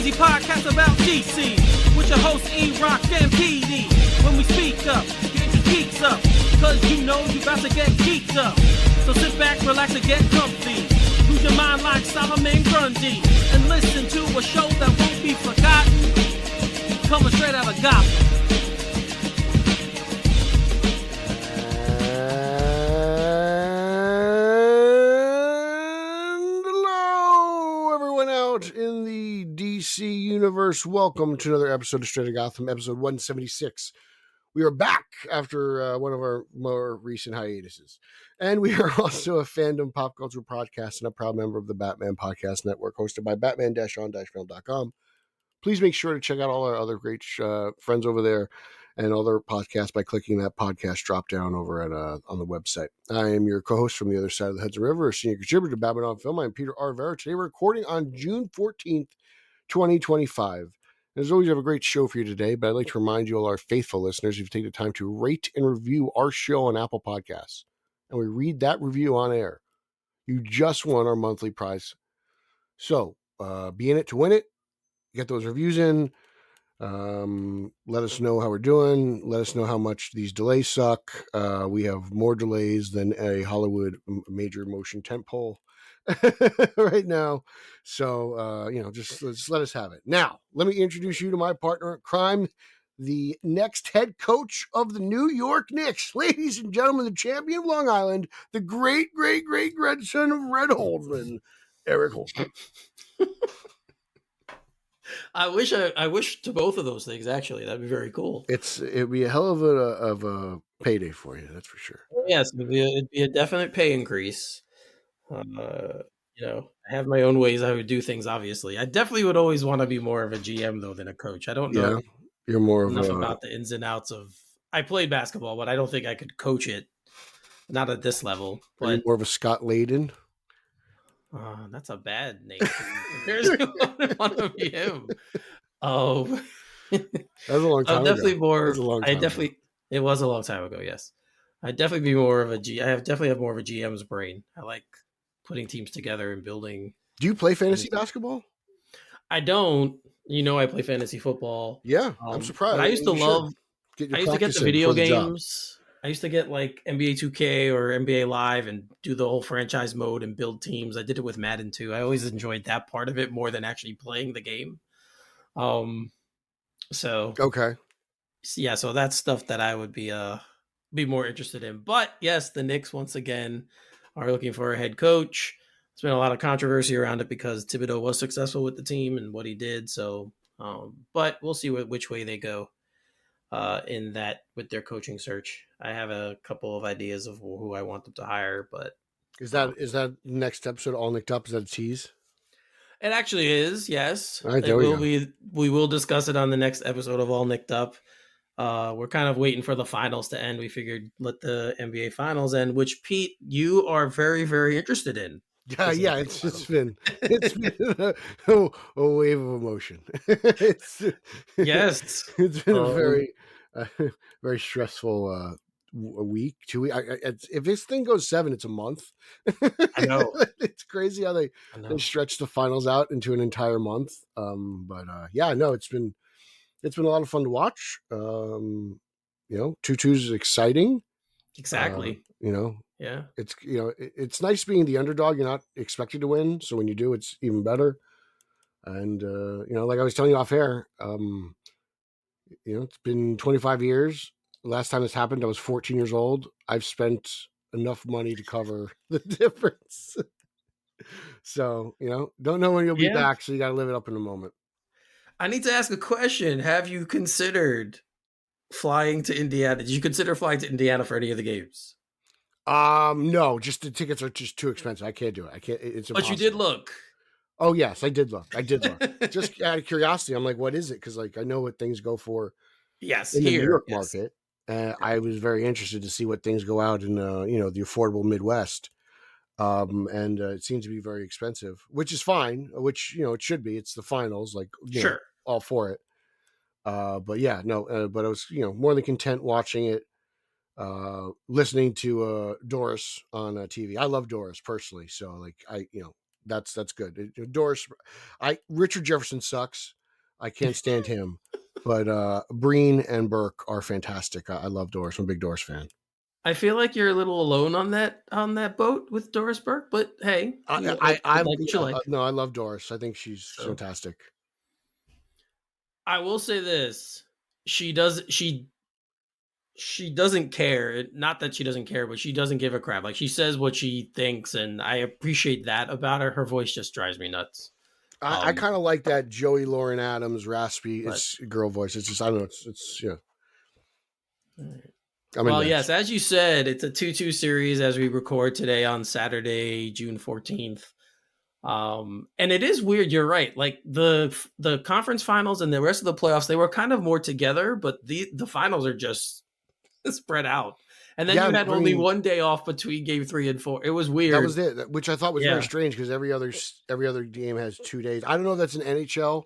crazy podcast about DC with your hosts E-Rock and PD. When we speak up, get your geeks up, cause you know you about to get geeked up. So sit back, relax, and get comfy. Lose your mind like Solomon Grundy and listen to a show that won't be forgotten. Coming straight out of Gotham. In the DC universe, welcome to another episode of Straight Outta Gotham, episode 176. We are back after one of our more recent hiatuses, and we are also a fandom pop culture podcast and a proud member of the Batman Podcast Network, hosted by batman-on-film.com. Please make sure to check out all our other great friends over there and other podcasts by clicking that podcast drop down over at on the website. I am your co-host from the other side of the Hudson River, a senior contributor to Batman on Film. I'm Peter R. Vera. Today we're recording on June 14th, 2025. As always, I have a great show for you today, but I'd like to remind you, all our faithful listeners, if you take the time to rate and review our show on Apple Podcasts, and we read that review on air, you just won our monthly prize. So be in it to win it. Get those reviews in. Let us know how we're doing. Let us know how much these delays suck. We have more delays than a Hollywood major motion tentpole right now. So, just let us have it. Now, let me introduce you to my partner in crime, the next head coach of the New York Knicks. Ladies and gentlemen, the champion of Long Island, the great grandson of Red Holtzman, Eric Holtzman. I wish to both of those things, actually. That'd be very cool. It'd be a hell of a payday for you, that's for sure. Yes, it'd be a definite pay increase. I have my own ways I would do things, obviously. I definitely would always want to be more of a GM, though, than a coach. I don't know you're more enough about the ins and outs of... I played basketball, but I don't think I could coach it. Not at this level. Are you more of a Scott Layden? That's a bad name. There's one of him. Oh, that was a long time I'm definitely ago. more. Ago. It was a long time ago. Yes, I'd definitely be more of a G. I definitely have more of a GM's brain. I like putting teams together and building. Do you play fantasy basketball? I don't. I play fantasy football. Yeah, I'm surprised. I used to love. I used to get the video games. I used to get like NBA 2K or NBA Live and do the whole franchise mode and build teams. I did it with Madden too. I always enjoyed that part of it more than actually playing the game. Okay. Yeah, so that's stuff that I would be more interested in. But yes, the Knicks once again are looking for a head coach. There's been a lot of controversy around it because Thibodeau was successful with the team and what he did. So, but we'll see which way they go. In that with their coaching search. I have a couple of ideas of who I want them to hire, but is that next episode all nicked up? Is that a tease? It actually is, yes. All right, we will discuss it on the next episode of All Nicked Up. We're kind of waiting for the finals to end. We figured let the NBA finals end, which Pete, you are very, very interested in. Yeah, it's been a wave of emotion. It's been a very stressful week. 2 weeks. If this thing goes 7, it's a month. I know. It's crazy how they stretch the finals out into an entire month. It's been a lot of fun to watch. 2-2 is exciting. Exactly. Yeah. It's nice being the underdog. You're not expected to win, so when you do, it's even better. And like I was telling you off air, it's been 25 years. The last time this happened, I was 14 years old. I've spent enough money to cover the difference. So, don't know when you'll be back, so you got to live it up in the moment. I need to ask a question. Have you considered flying to Indiana? Did you consider flying to Indiana for any of the games? No, just the tickets are just too expensive. I can't do it. I can't. It's impossible. But you did look. Oh yes, I did look. Just out of curiosity, I'm like, what is it? Because I know what things go for. Yes, in the New York market. I was very interested to see what things go out in the affordable Midwest. And it seems to be very expensive, which is fine. Which it should be. It's the finals, sure, all for it. But I was more than content watching it. Listening to Doris on TV. I love Doris personally, so that's good. Doris, Richard Jefferson sucks. I can't stand him, but Breen and Burke are fantastic. I love Doris. I'm a big Doris fan. I feel like you're a little alone on that boat with Doris Burke, but hey, you like what you like. No, I love Doris. I think she's fantastic. I will say this: she doesn't care. Not that she doesn't care, but she doesn't give a crap. Like, she says what she thinks, and I appreciate that about her. Her voice just drives me nuts. I kind of like that Joey Lauren Adams raspy girl voice. It's just, I don't know. It's yeah. Well, yes, as you said, it's a 2-2 series as we record today on Saturday, June 14th. And it is weird. You're right. Like the conference finals and the rest of the playoffs, they were kind of more together, but the finals are just spread out. And then you had only one day off between game 3 and 4. It was weird. That was it, which I thought was very strange because every other game has 2 days. I don't know if that's an NHL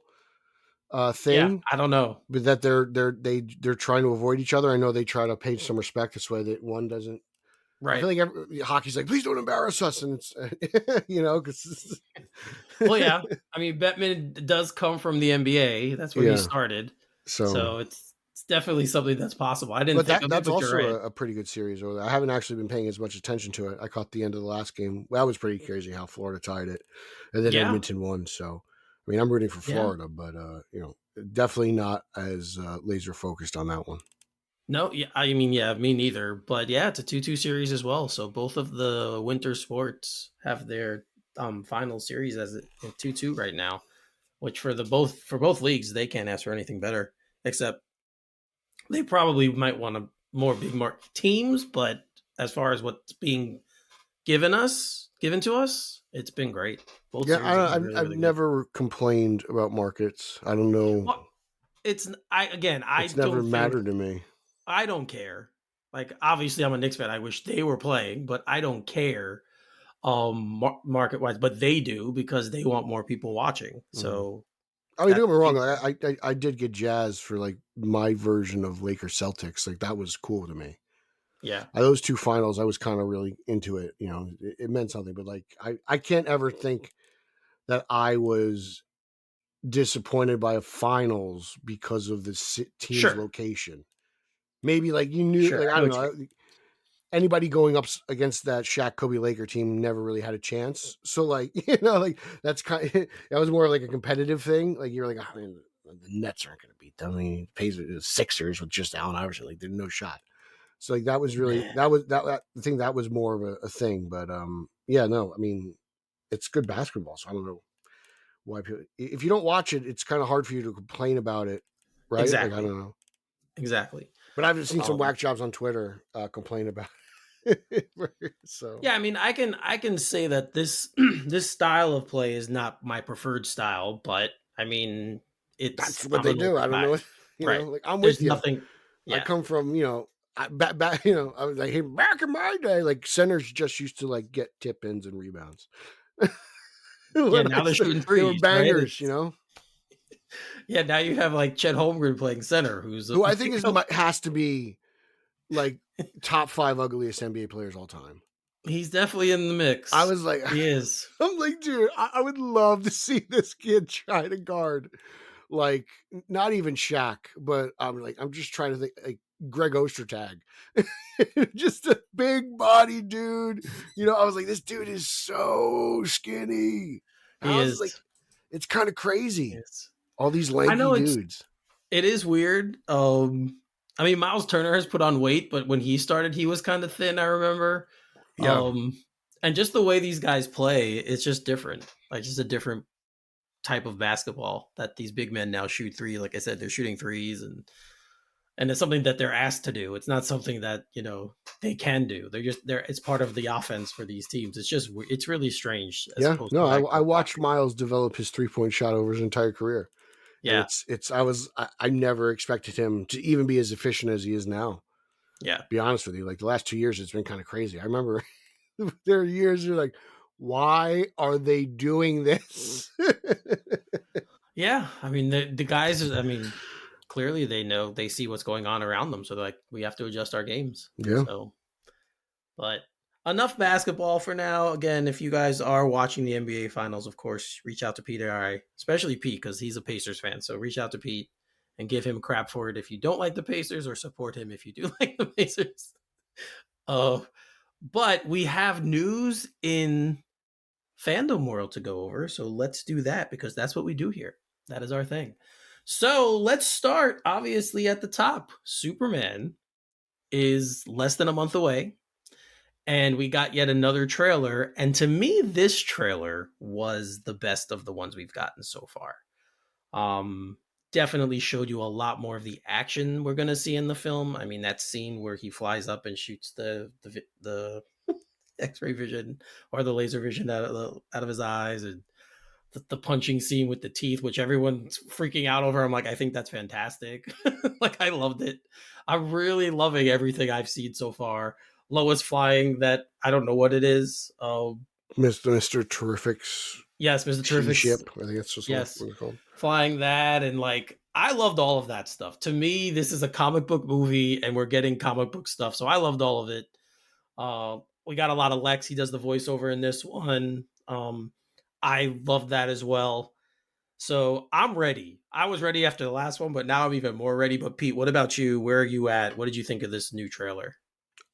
thing. Yeah, I don't know, but that they're trying to avoid each other. I know they try to pay some respect this way that one doesn't. Right. I feel like hockey's like, please don't embarrass us, and it's because. Well, yeah. I mean, Bettman does come from the NBA. That's where he started. So it's definitely something that's possible. I didn't. But that's also a pretty good series. Or I haven't actually been paying as much attention to it. I caught the end of the last game. That was pretty crazy how Florida tied it, and then Edmonton won. So. I mean, I'm rooting for Florida, but definitely not as laser focused on that one. No, yeah, I mean, me neither. But yeah, it's a 2-2 series as well. So both of the winter sports have their final series as a 2-2 right now, which for both leagues, they can't ask for anything better. Except they probably might want more big market teams, but as far as what's being given to us, it's been great. I've never complained about markets. I don't know. Well, it's never mattered to me. I don't care. Like, obviously, I'm a Knicks fan. I wish they were playing, but I don't care market wise. But they do because they want more people watching. So, I mean, don't get me wrong. I did get jazzed for like my version of Lakers Celtics. Like, that was cool to me. Yeah. Those 2 finals, I was kind of really into it. It meant something, but like, I can't ever think that I was disappointed by a finals because of the team's location. Maybe like you knew, like, I don't know, anybody going up against that Shaq Kobe Laker team never really had a chance. So like, like that's that was more like a competitive thing. Like you're like, oh, man, the Nets aren't going to beat them. I mean, the Sixers with just Allen Iverson, like there's no shot. So like that was really I think that was more of a thing. But I mean, it's good basketball. So I don't know why people, if you don't watch it, it's kind of hard for you to complain about it, right? Exactly. Like, I don't know. Exactly. But I've seen some whack jobs on Twitter complain about it. So yeah, I mean, I can say that this this style of play is not my preferred style, but I mean, that's what they do. I don't know. Right. Like, I'm with you. Nothing. Yeah. I come from back I was like, hey, back in my day, like centers just used to like get tip ins and rebounds. Now they're shooting threes. They were bangers, Yeah, now you have like Chet Holmgren playing center, who I think has to be like top 5 ugliest NBA players all time. He's definitely in the mix. I was like, he is. I'm like, dude, I would love to see this kid try to guard, like, not even Shaq, but I'm just trying to think like Greg Ostertag, just a big body dude. I was like, this dude is so skinny. He is. Like, it's kind of crazy. All these lanky dudes. It is weird. I mean, Miles Turner has put on weight, but when he started, he was kind of thin, I remember. Yeah. And just the way these guys play, it's just different. Like, just a different type of basketball that these big men now shoot three. Like I said, they're shooting threes, and it's something that they're asked to do. It's not something that, they can do. It's part of the offense for these teams. It's really strange. I watched Miles develop his 3-point shot over his entire career. Yeah. I never expected him to even be as efficient as he is now. Yeah. To be honest with you, like the last 2 years, it's been kind of crazy. I remember there are years you're like, why are they doing this? Yeah. I mean, the guys, clearly they see what's going on around them. So they're like, we have to adjust our games. Yeah. So, but enough basketball for now. Again, if you guys are watching the NBA finals, of course, reach out to Pete or I, especially Pete, because he's a Pacers fan. So reach out to Pete and give him crap for it if you don't like the Pacers, or support him if you do like the Pacers. Uh, but we have news in fandom world to go over. So let's do that, because that's what we do here. That is our thing. So let's start, obviously, at the top. Superman is less than a month away, and we got yet another trailer. And to me, this trailer was the best of the ones we've gotten so far. Definitely showed you a lot more of the action we're going to see in the film. I mean, that scene where he flies up and shoots the X-ray vision or the laser vision out of his eyes, and the punching scene with the teeth, which everyone's freaking out over. I'm like, I think that's fantastic. Like, I loved it. I'm really loving everything I've seen so far. Lois flying that, I don't know what it is. Mr. Terrific's Yes, Mr. Terrific's ship. I think that's just what yes, it's called. flying that, and like, I loved all of that stuff. To me, this is a comic book movie, and we're getting comic book stuff, so I loved all of it. We got a lot of Lex. He does the voiceover in this one. I love that as well. So I'm ready. I was ready after the last one, but now I'm even more ready. But Pete, what about you? Where are you at? What did you think of this new trailer?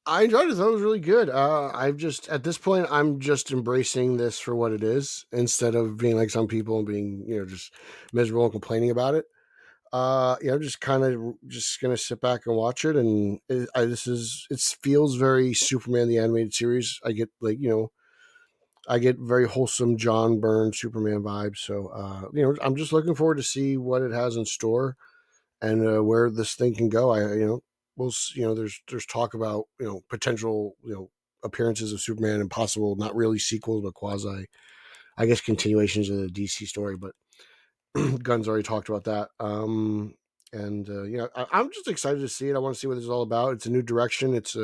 I enjoyed it. I thought it was really good. I've just at this point, I'm just embracing this for what it is, instead of being like some people and being, just miserable and complaining about it. I'm just kind of just gonna sit back and watch it, and it feels very Superman the animated series. I get I get very wholesome John Byrne Superman vibes. So I'm just looking forward to see what it has in store, and where this thing can go. There's talk about potential appearances of Superman and possible, not really sequels but quasi, I guess, continuations of the DC story. But Gunn's already talked about that. I'm just excited to see it. I want to see what this is all about. It's a new direction. It's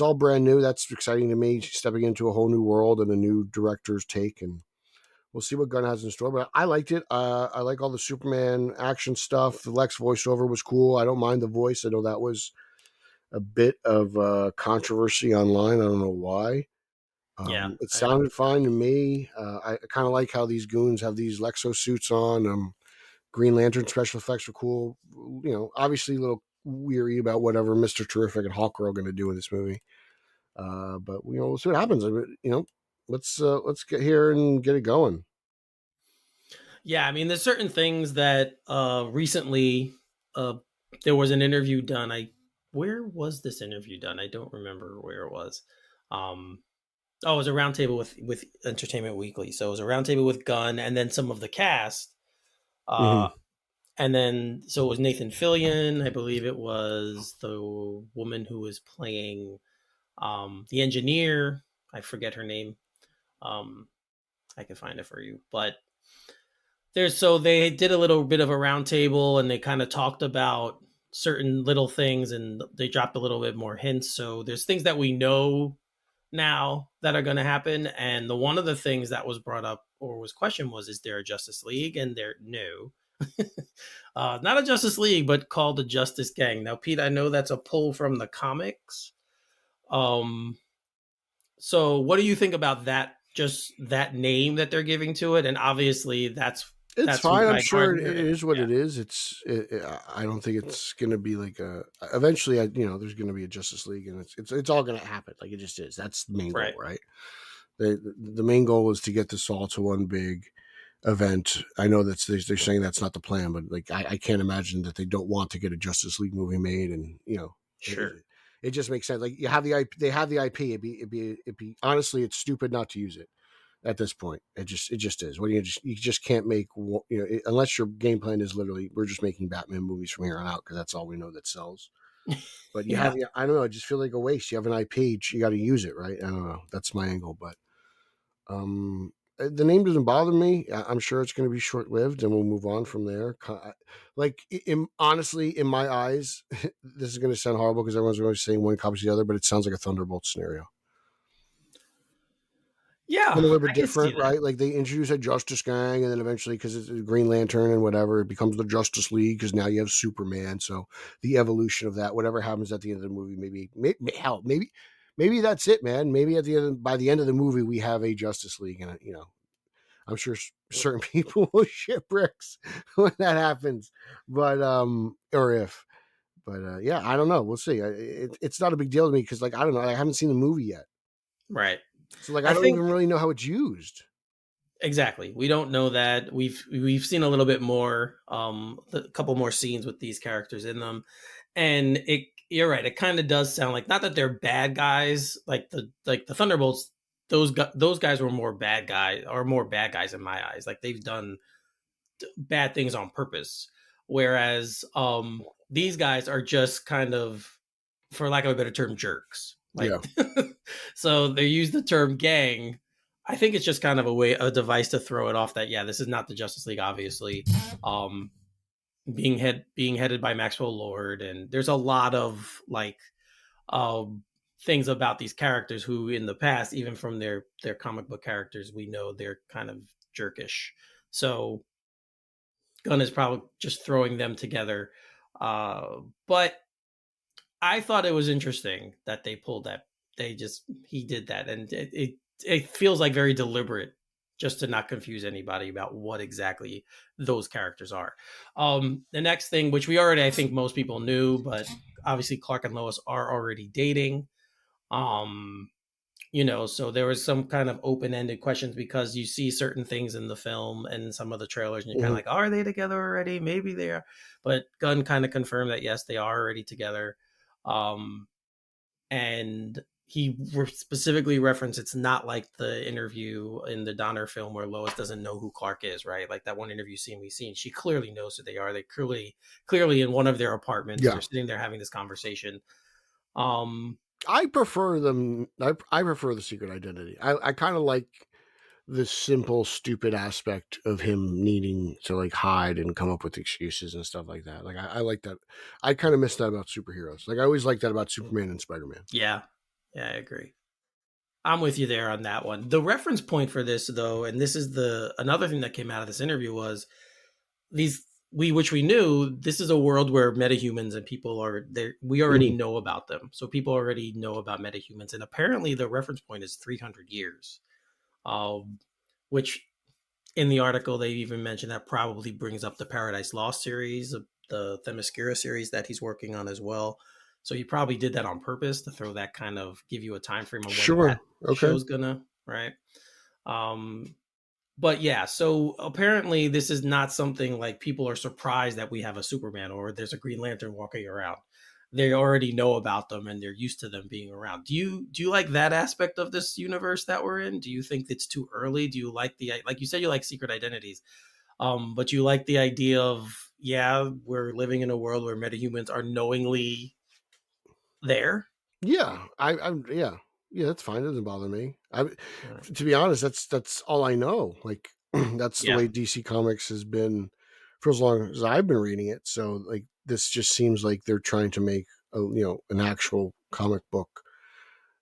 all brand new. That's exciting to me. Stepping into a whole new world and a new director's take, and we'll see what Gunn has in store. But I liked it. I like all the Superman action stuff. The Lex voiceover was cool. I don't mind the voice. I know that was a bit of controversy online. I don't know why. Yeah, It I know. sounded fine to me. I kind of like how these goons have these Lexo suits on. Green Lantern special effects were cool. Obviously a little weary about whatever Mr. Terrific and Hawk are going to do in this movie. But we'll see what happens. Let's get here and get it going. Yeah, I mean, there's certain things that recently there was an interview done. Where was this interview done? I don't remember where it was. It was a roundtable with Entertainment Weekly. So it was a roundtable with Gunn and then some of the cast. Mm-hmm. And then, so it was Nathan Fillion. I believe it was the woman who was playing the engineer. I forget her name. I can find it for you. But so they did a little bit of a roundtable, and they kind of talked about certain little things, and they dropped a little bit more hints. So there's things that we know now that are going to happen. And one of the things that was brought up or was questioned was, is there a Justice League? And there, no. Not a Justice League, but called the Justice Gang. Now, Pete, I know that's a pull from the comics. So what do you think about that? Just that name that they're giving to it, and obviously that's Fine. who I'm Guy sure Gardner it and is what yeah, it is. I don't think it's going to be like eventually, there's going to be a Justice League, and it's all going to happen. Like, it just is. That's the main goal, right, right? The main goal is to get this all to one big event. I know that they're saying that's not the plan, but like, I can't imagine that they don't want to get a Justice League movie made, and sure, it just makes sense. Like, you have the IP, they have the IP. It'd be honestly, it's stupid not to use it at this point. It just is. What you just can't make, unless your game plan is literally, we're just making Batman movies from here on out because that's all we know that sells. But yeah. I don't know. I just feel like a waste. You have an IP, you got to use it, right? I don't know. That's my angle, but the name doesn't bother me. I'm sure it's going to be short lived, and we'll move on from there. Like, honestly, in my eyes, this is going to sound horrible because everyone's always saying one copy the other, but it sounds like a Thunderbolt scenario. Yeah, A little bit I can see different, that. right? Like, they introduce a Justice Gang, and then eventually, because it's a Green Lantern and whatever, it becomes the Justice League because now you have Superman. So the evolution of that, whatever happens at the end of the movie, maybe maybe that's it, man. Maybe by the end of the movie, we have a Justice League, and I'm sure certain people will shit bricks when that happens, but or if, but yeah, I don't know. We'll see. It's not a big deal to me because, like, I don't know. I haven't seen the movie yet, Right. so like, I I don't think even really know how it's used. exactly. We don't know that. We've seen a little bit more, a couple more scenes with these characters in them, and you're right. It kind of does sound like, not that they're bad guys, like the Thunderbolts. Those guys were more bad guys, or more bad guys in my eyes. Like, they've done bad things on purpose, whereas these guys are just kind of, for lack of a better term, jerks. Like, Yeah. so they use the term gang. I think it's just kind of a device to throw it off that, yeah, this is not the Justice League, obviously. Being headed by Maxwell Lord, and there's a lot of like things about these characters who, in the past, even from their comic book characters, we know they're kind of jerkish. So Gunn is probably just throwing them together. But I thought it was interesting that they pulled that. He did that, and it feels like very deliberate, just to not confuse anybody about what exactly those characters are. The next thing, which we already, I think most people knew, but obviously Clark and Lois are already dating. So there was some kind of open-ended questions, because you see certain things in the film and some of the trailers, and you're kind of like, are they together already? Maybe they are. But Gunn kind of confirmed that, yes, they are already together. And he specifically referenced, it's not like the interview in the Donner film where Lois doesn't know who Clark is, right? Like that one interview scene we've seen, she clearly knows who they are. They clearly in one of their apartments, they're sitting there having this conversation. I prefer them. I prefer the secret identity. I kind of like the simple, stupid aspect of him needing to like hide and come up with excuses and stuff like that. Like I like that. I kind of miss that about superheroes. Like I always liked that about Superman and Spider-Man. Yeah, I agree. I'm with you there on that one. The reference point for this, though, and this is another thing that came out of this interview, was which we knew, this is a world where metahumans and people are there. We already know about them. So people already know about metahumans. And apparently the reference point is 300 years, which in the article, they even mentioned that probably brings up the Paradise Lost series, the Themyscira series that he's working on as well. So he probably did that on purpose to give you a time frame on when that show's gonna, right? But yeah, so apparently this is not something like people are surprised that we have a Superman or there's a Green Lantern walking around. They already know about them and they're used to them being around. Do you like that aspect of this universe that we're in? Do you think it's too early? Do you like like you said, you like secret identities, but you like the idea of, yeah, we're living in a world where metahumans are knowingly there? Yeah, yeah, that's fine. It doesn't bother me. To be honest, that's all I know. Like that's the way DC Comics has been for as long as I've been reading it. So like this just seems like they're trying to make an actual comic book,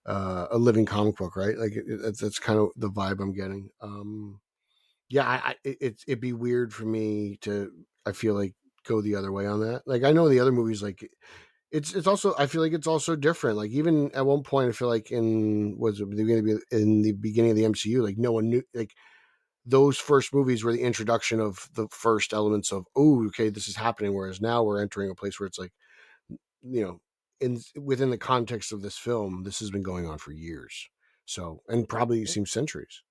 a living comic book, right? Like that's kind of the vibe I'm getting. Yeah, it'd be weird for me to, I feel like, go the other way on that. Like I know the other movies, like it's also, I feel like it's also different. Like even at one point, I feel like in the beginning of the MCU, like no one knew, like those first movies were the introduction of the first elements of, oh, okay, this is happening. Whereas now we're entering a place where it's like, within the context of this film, this has been going on for years. So, and probably seems centuries.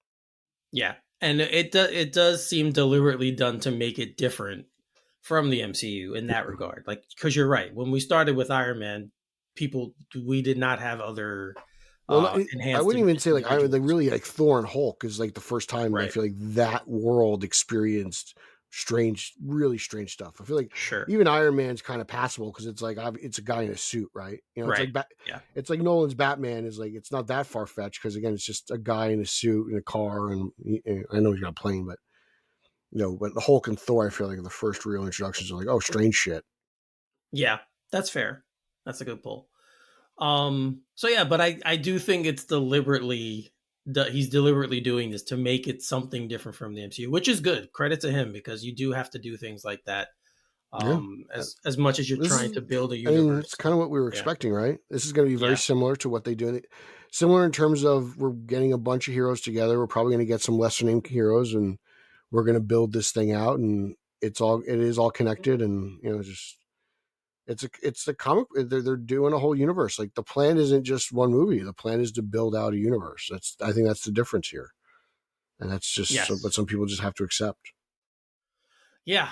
Yeah. And it does seem deliberately done to make it different from the MCU in that regard. Like, because you're right. When we started with Iron Man, we did not have other enhanced. I wouldn't even say like really like Thor and Hulk is like the first time I feel like that world experienced really strange stuff. I feel like even Iron Man's kind of passable because it's like it's a guy in a suit, right? It's like it's like Nolan's Batman is like, it's not that far fetched because again it's just a guy in a suit in a car, and I know he's got a plane, but but the Hulk and Thor, I feel like the first real introductions are like, oh, strange shit. Yeah, that's fair. That's a good pull. So yeah, but I do think it's he's deliberately doing this to make it something different from the MCU, which is good. Credit to him, because you do have to do things like that Yeah. as much as you're This trying is, to build a I mean, universe. it's kind of what we were Yeah, expecting, right? This is going to be very yeah, similar to what they do. Similar in terms of we're getting a bunch of heroes together. We're probably going to get some lesser named heroes, and we're going to build this thing out, and it is all connected, and just it's the comic. They're doing a whole universe. Like the plan isn't just one movie. The plan is to build out a universe. I think that's the difference here, and that's just what yes, some people just have to accept. yeah.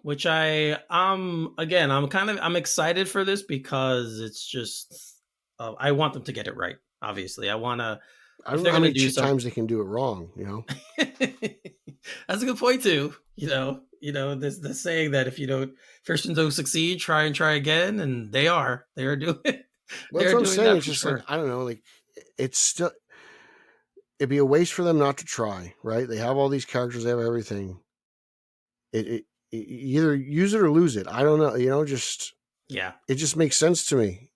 Which again, I'm excited for this because it's just I want them to get it right. Obviously, I want to I if don't know they're how gonna many do something. times they can do it wrong. That's a good point too. There's the saying that if you don't first don't succeed, try and try again, and they are doing Well, they that's are what I'm doing saying. that It's for just like sure. I don't know. Like it's still it'd be a waste for them not to try. Right? They have all these characters. They have everything. Either use it or lose it. I don't know. Just Yeah, it just makes sense to me.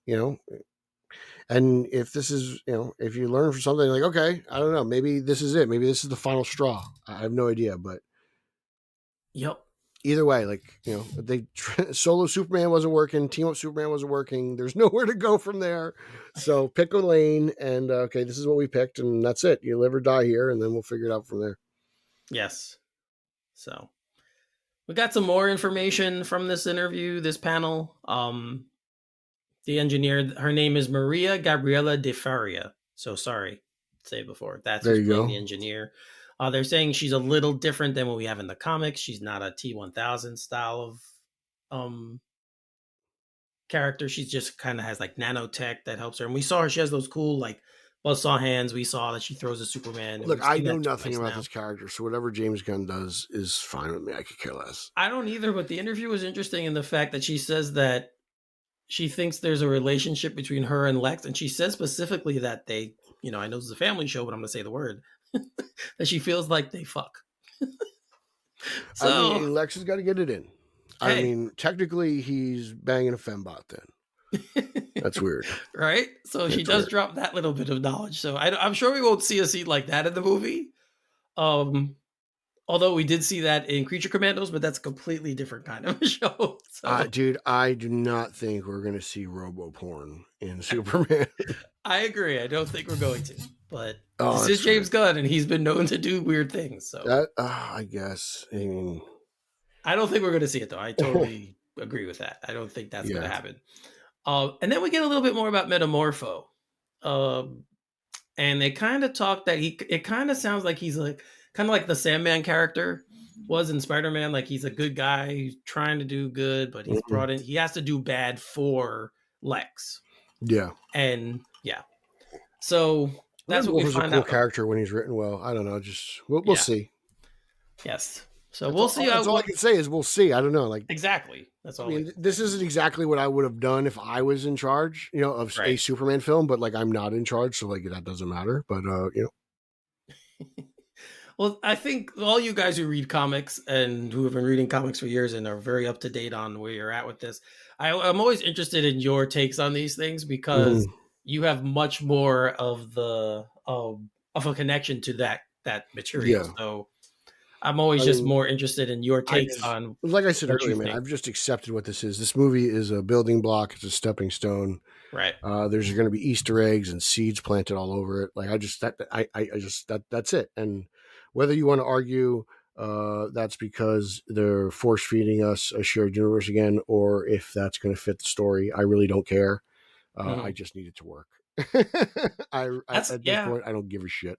And if this is, if you learn from something, like, okay, I don't know, maybe this is it. Maybe this is the final straw. I have no idea, but yep, either way, like, they solo Superman wasn't working, team up Superman wasn't working. There's nowhere to go from there. So pick a lane, and okay, this is what we picked, and that's it. You live or die here, and then we'll figure it out from there. yes. So we got some more information from this interview, this panel. The engineer, her name is Maria Gabriela de Faria. So sorry, say it before. That's There who's you playing go. the engineer. They're saying she's a little different than what we have in the comics. She's not a T1000 style of um character. She just kind of has like nanotech that helps her. And we saw her; she has those cool like buzzsaw hands. We saw that she throws a Superman, and Look, we've I seen know that nothing twice about now. this character, so whatever James Gunn does is fine with me. I could care less. I don't either, but the interview was interesting in the fact that she says that she thinks there's a relationship between her and Lex, and she says specifically that they, I know this is a family show, but I'm going to say the word that she feels like they fuck. I So, mean, Lex has got to get it in. I hey, mean, technically, he's banging a fembot then. That's weird. right? So she It's does weird. drop that little bit of knowledge. So I'm sure we won't see a scene like that in the movie. Um, Although we did see that in Creature Commandos, but that's a completely different kind of a show. So Dude, I do not think we're going to see robo porn in Superman. I agree. I don't think we're going to, but Oh, this is that's James weird. Gunn, and he's been known to do weird things. So I guess. I mean, I don't think we're going to see it, though. I totally agree with that. I don't think that's going to yeah. happen. And then we get a little bit more about Metamorpho. Um, and they kind of talk that it kind of sounds like he's like kind of like the Sandman character was in Spider-Man. Like he's a good guy who's trying to do good, but he's Mhm. brought in, he has to do bad for Lex. Yeah. And yeah. So that's Red what we Wolf is a find cool out. character when he's written well. I don't know. Just, we'll Yeah. see. Yes. So we'll see That's all I what can say is we'll see. I don't know. Like, exactly. That's I all we mean, this isn't exactly what I would have done if I was in charge, of a right. Superman film, but like I'm not in charge, so like that doesn't matter. But Well, I think all you guys who read comics and who have been reading comics for years and are very up to date on where you're at with this, I'm always interested in your takes on these things because mhm. you have much more of the of a connection to that material. Yeah. So I'm always I just mean, more interested in your I takes just, on like I said what you earlier, man, think. I've just accepted what this is. This movie is a building block. It's a stepping stone. Right. There's going to be Easter eggs and seeds planted all over it. Like I just that's it. And whether you want to argue that's because they're force feeding us a shared universe again, or if that's going to fit the story, I really don't care. I Mhm. just need it to work. That's At this yeah. point, I don't give a shit.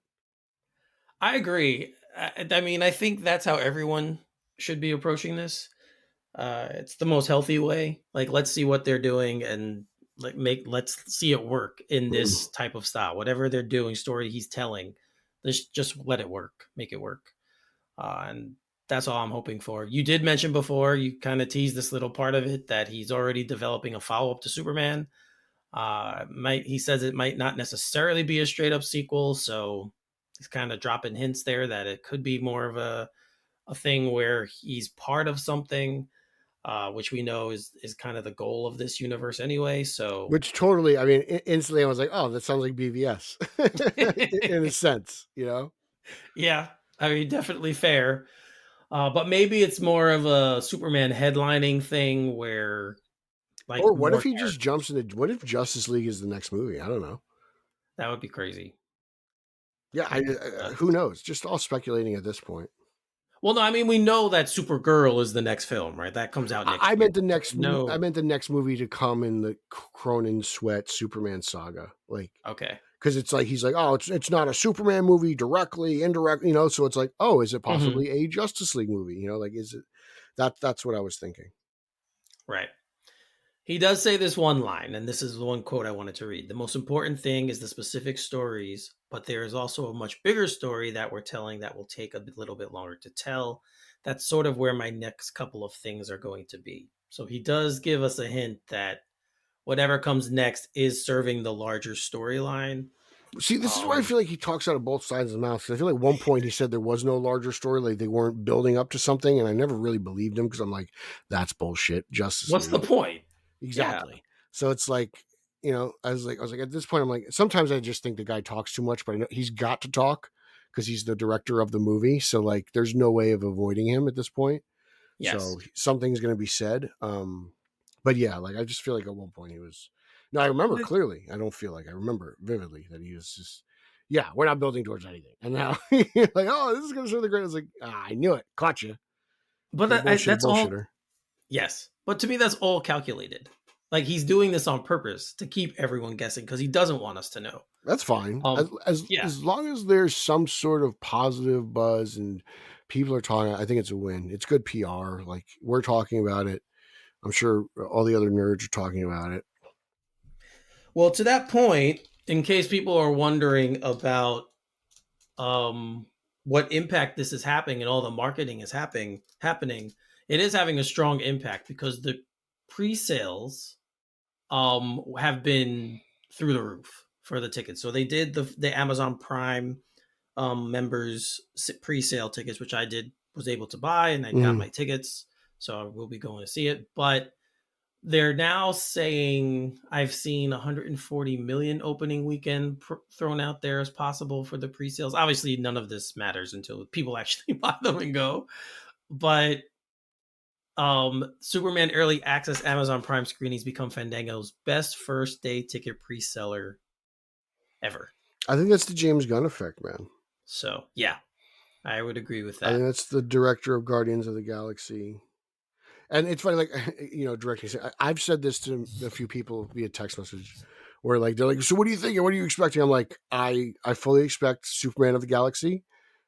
I agree. I mean, I think that's how everyone should be approaching this. It's the most healthy way. Like, let's see what they're doing and let's see it work in this type of style. Whatever they're doing, story he's telling, just let it work, make it work, and that's all I'm hoping for. You did mention before, you kind of teased this little part of it that he's already developing a follow up to Superman. Might he says it might not necessarily be a straight up sequel, so he's kind of dropping hints there that it could be more of a thing where he's part of something, which we know is kind of the goal of this universe anyway. So Which totally, I mean, instantly I was like, oh, that sounds like BVS in a sense. yeah, I mean, definitely fair. But maybe it's more of a Superman headlining thing where Or like what if more he just characters. jumps into? What if Justice League is the next movie? I don't know. That would be crazy. Yeah, who knows? Just all speculating at this point. Well, no, I mean we know that Supergirl is the next film, right? That comes out next I year. meant the So next. we I know. meant the next movie to come in the Cronin Sweat Superman saga, like Okay. because it's like he's like, oh, it's not a Superman movie directly, indirectly, so it's like, oh, is it Hmm. possibly a Justice League movie? Like is it that's what I was thinking. Right. He does say this one line, and this is the one quote I wanted to read. The most important thing is the specific stories, but there is also a much bigger story that we're telling that will take a little bit longer to tell. That's sort of where my next couple of things are going to be. So he does give us a hint that whatever comes next is serving the larger storyline. See, this is why I Um, feel like he talks out of both sides of the mouth. 'Cause I feel like at one point he said there was no larger story, like they weren't building up to something, and I never really believed him because I'm like, that's bullshit. Justice what's the League, point? Yeah. exactly. So it's like, I was like, at this point, I'm like, sometimes I just think the guy talks too much, but I know he's got to talk because he's the director of the movie. So like, there's no way of avoiding him at this point. Yes. So something's going to be said. But yeah, like I just feel like at one point he was. No, I remember clearly. I don't feel like I remember vividly that he was just. Yeah, we're not building towards anything, and now like, oh, this is going to show the great. I was like, I knew it, caught you, But you bullshit, that's all. bullshitter. Yes. But to me, that's all calculated. Like he's doing this on purpose to keep everyone guessing because he doesn't want us to know. That's fine, as, Um, as yeah. as long as there's some sort of positive buzz and people are talking. I think it's a win. It's good PR. Like we're talking about it. I'm sure all the other nerds are talking about it. Well, to that point, in case people are wondering about um, what impact this is happening and all the marketing is happening, it is having a strong impact because the pre-sales have been through the roof for the tickets. So they did the Amazon Prime members pre-sale tickets, which I did was able to buy, and I got Mm. my tickets, so I will be going to see it. But they're now saying I've seen 140 million opening weekend thrown out there as possible for the pre-sales. Obviously, none of this matters until people actually buy them and go. But Superman Early Access Amazon Prime screenings become Fandango's best first day ticket pre-seller ever. I think that's the James Gunn effect, man. So yeah, I would agree with I think that. that's the director of Guardians of the Galaxy. And it's funny, like, directing. I've said this to a few people via text message where like, they're like, so what do you think? And what are you expecting? I'm like, I fully expect Superman of the Galaxy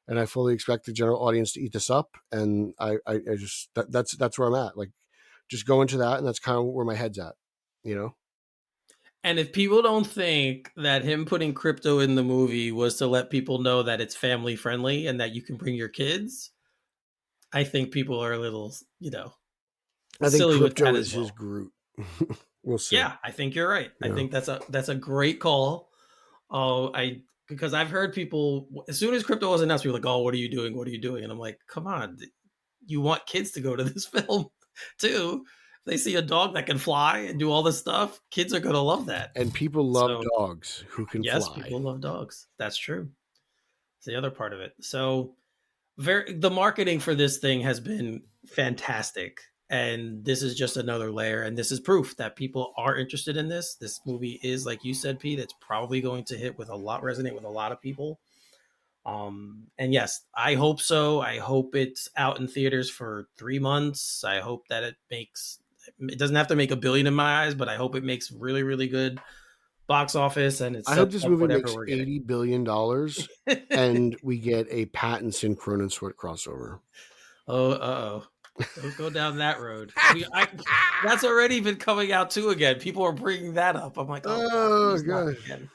and I fully expect the general audience to eat this up. And I just, that's where I'm at. Like, just go into that. And that's kind of where my head's at, you know? And if people don't think that him putting crypto in the movie was to let people know that it's family friendly and that you can bring your kids, I think people are a little, I think silly with that crypto as is his well. Groot. We'll see. Yeah, I think you're right. I Yeah. think that's a great call. Oh, because I've heard people as soon as crypto was announced, people were like, "Oh, what are you doing? What are you doing?" And I'm like, "Come on, you want kids to go to this film too? If they see a dog that can fly and do all this stuff, kids are gonna love that." And people love So dogs who can yes, fly. people love dogs. That's true. It's the other part of it. So the marketing for this thing has been fantastic, and this is just another layer, and this is proof that people are interested in this movie is, like you said, Pete, it's probably going to resonate with a lot of people. And yes, I hope so. I hope it's out in theaters for 3 months. I hope that it doesn't have to make a billion in my eyes, but I hope it makes really, really good box office and it I hope sets this up movie whatever makes we're getting. $80 billion and we get a Pattinson Cronin Sweat crossover. Oh. Don't go down that road. That's already been coming out too again. People are bringing that up. I'm like, oh god, Oh please not god. again.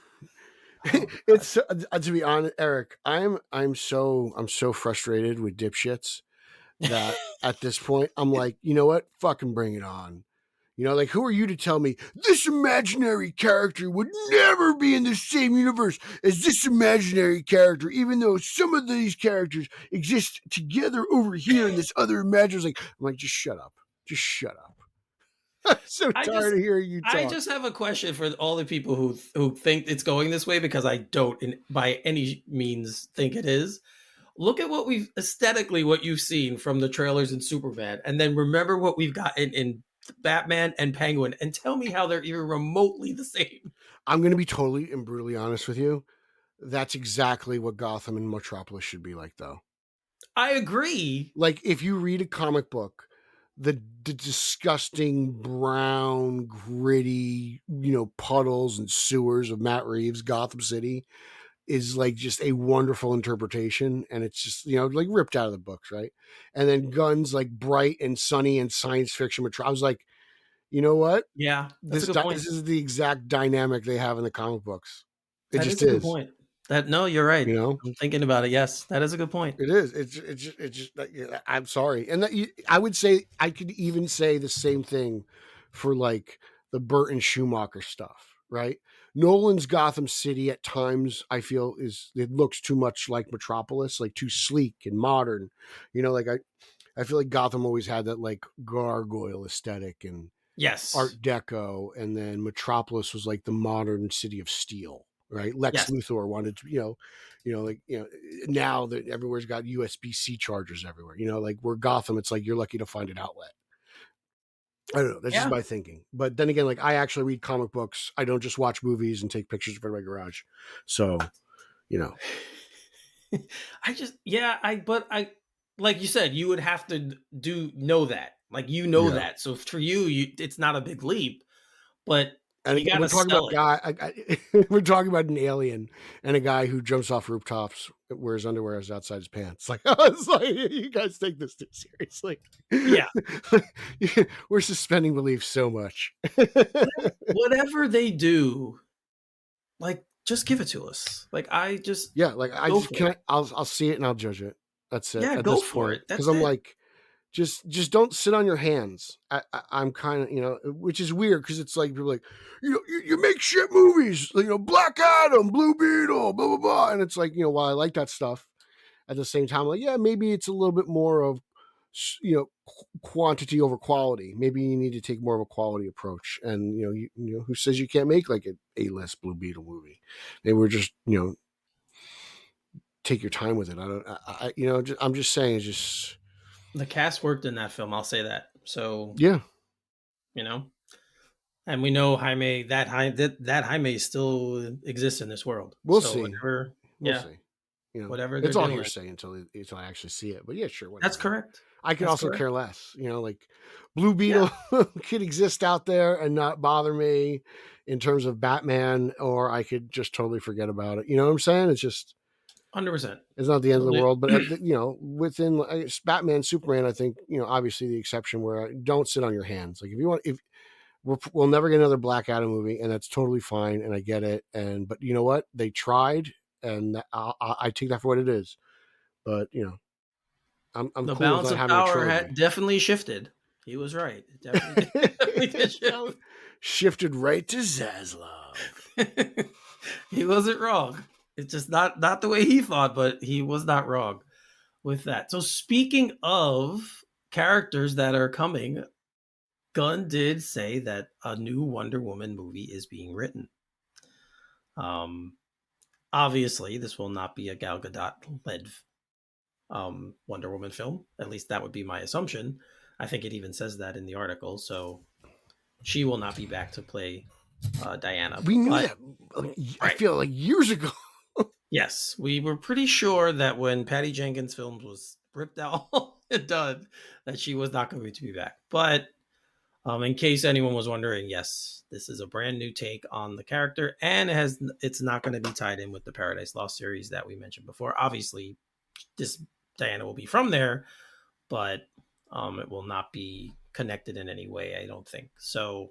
Oh god. It's to be honest, Eric, I'm so frustrated with dipshits that at this point I'm like, you know what? Fucking bring it on. Like, who are you to tell me this imaginary character would never be in the same universe as this imaginary character, even though some of these characters exist together over here in this other imaginary? I'm like, just shut up. Just shut up. I'm so I tired just of hearing you I talk. just have a question for all the people who think it's going this way because I don't by any means think it is. look at what we've aesthetically what you've seen from the trailers in Superman, and then remember what we've got in Batman and Penguin, and tell me how they're even remotely the same. I'm going to be totally and brutally honest with you. That's exactly what Gotham and Metropolis should be like, though. I agree. Like, if you read a comic book, the disgusting brown, gritty, puddles and sewers of Matt Reeves' Gotham City is like just a wonderful interpretation, and it's just like ripped out of the books, right? And then Gunn's like bright and sunny and science fiction. I was like, you know what? Yeah, that's a good point. This is the exact dynamic they have in the comic books. It That just is a good is. point. No, you're right. You know, I'm thinking about it. Yes, that is a good point. it is. It's just. I'm sorry, and I would say I could even say the same thing for like the Burton Schumacher stuff, right? Nolan's Gotham City at times I feel it looks too much like Metropolis, like too sleek and modern. Like I feel like Gotham always had that like gargoyle aesthetic and Yes. Art Deco, and then Metropolis was like the modern City of Steel, right? Lex Luthor wanted to, now that everywhere's got USB-C chargers everywhere, like we're Gotham, it's like you're lucky to find an outlet. I don't know. That's just my thinking. But then again, like I actually read comic books. I don't just watch movies and take pictures of my garage. So, but like you said, you would have to know that. Like that. So for you, it's not a big leap, but and you gotta sell it. We're talking about an alien and a guy who jumps off rooftops, wears underwear outside his pants. Like, it's like you guys take this too seriously. Yeah, we're suspending belief so much. Whatever they do, like, just give it to us. Like, I'll see it and I'll judge it. That's it. Yeah, go for it. Because I'm like, just don't sit on your hands. I'm kind of, which is weird because it's like people are like, you make shit movies, Black Adam, Blue Beetle, blah blah blah, and it's like, while I like that stuff, at the same time, I'm like, yeah, maybe it's a little bit more of, quantity over quality. Maybe you need to take more of a quality approach. And who says you can't make like an A-list Blue Beetle movie? Maybe we're just take your time with it. I'm just saying, it's just. The cast worked in that film. I'll say that. So yeah, and we know Jaime Jaime still exists in this world. We'll see. We'll see. Whatever. It's all hearsay until I actually see it. But yeah, sure. Whatever. That's correct. I can also care less. Like Blue Beetle could exist out there and not bother me in terms of Batman, or I could just totally forget about it. You know what I'm saying? It's just. 100%. It's not the end of the world, but within Batman, Superman, I think obviously the exception where don't sit on your hands. Like if we'll never get another Black Adam movie, and that's totally fine, and I get it. But you know what? They tried, and I take that for what it is. But I'm the cool balance with of power had definitely shifted. He was right. It definitely did shifted right to Zaslav. He wasn't wrong. It's just not the way he thought, but he was not wrong with that. So speaking of characters that are coming, Gunn did say that a new Wonder Woman movie is being written. Obviously, this will not be a Gal Gadot-led Wonder Woman film. At least that would be my assumption. I think it even says that in the article. So she will not be back to play Diana. We knew that. I feel like years ago. Yes, we were pretty sure that when Patty Jenkins' films was ripped out and done, that she was not going to be back. But in case anyone was wondering, yes, this is a brand new take on the character, and it's not going to be tied in with the Paradise Lost series that we mentioned before. Obviously, this Diana will be from there, but it will not be connected in any way, I don't think. So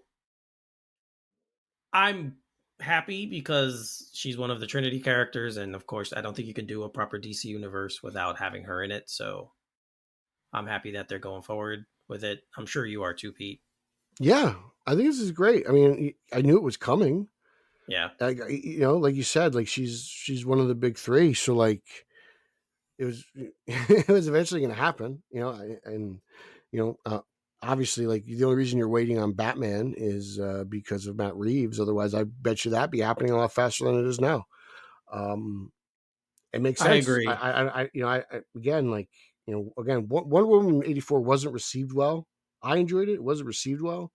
I'm happy because she's one of the Trinity characters, and of course I don't think you can do a proper DC universe without having her in it, so I'm happy that they're going forward with it. I'm sure you are too, Pete. Yeah, I think this is great. I mean, I knew it was coming. Yeah, like you said, like she's one of the big three, so like it was eventually going to happen, and obviously, like the only reason you're waiting on Batman is because of Matt Reeves. Otherwise, I bet you that'd be happening a lot faster than it is now. It makes I sense. agree. Again, like, again, Wonder Woman 84 wasn't received well. I enjoyed it. It wasn't received well.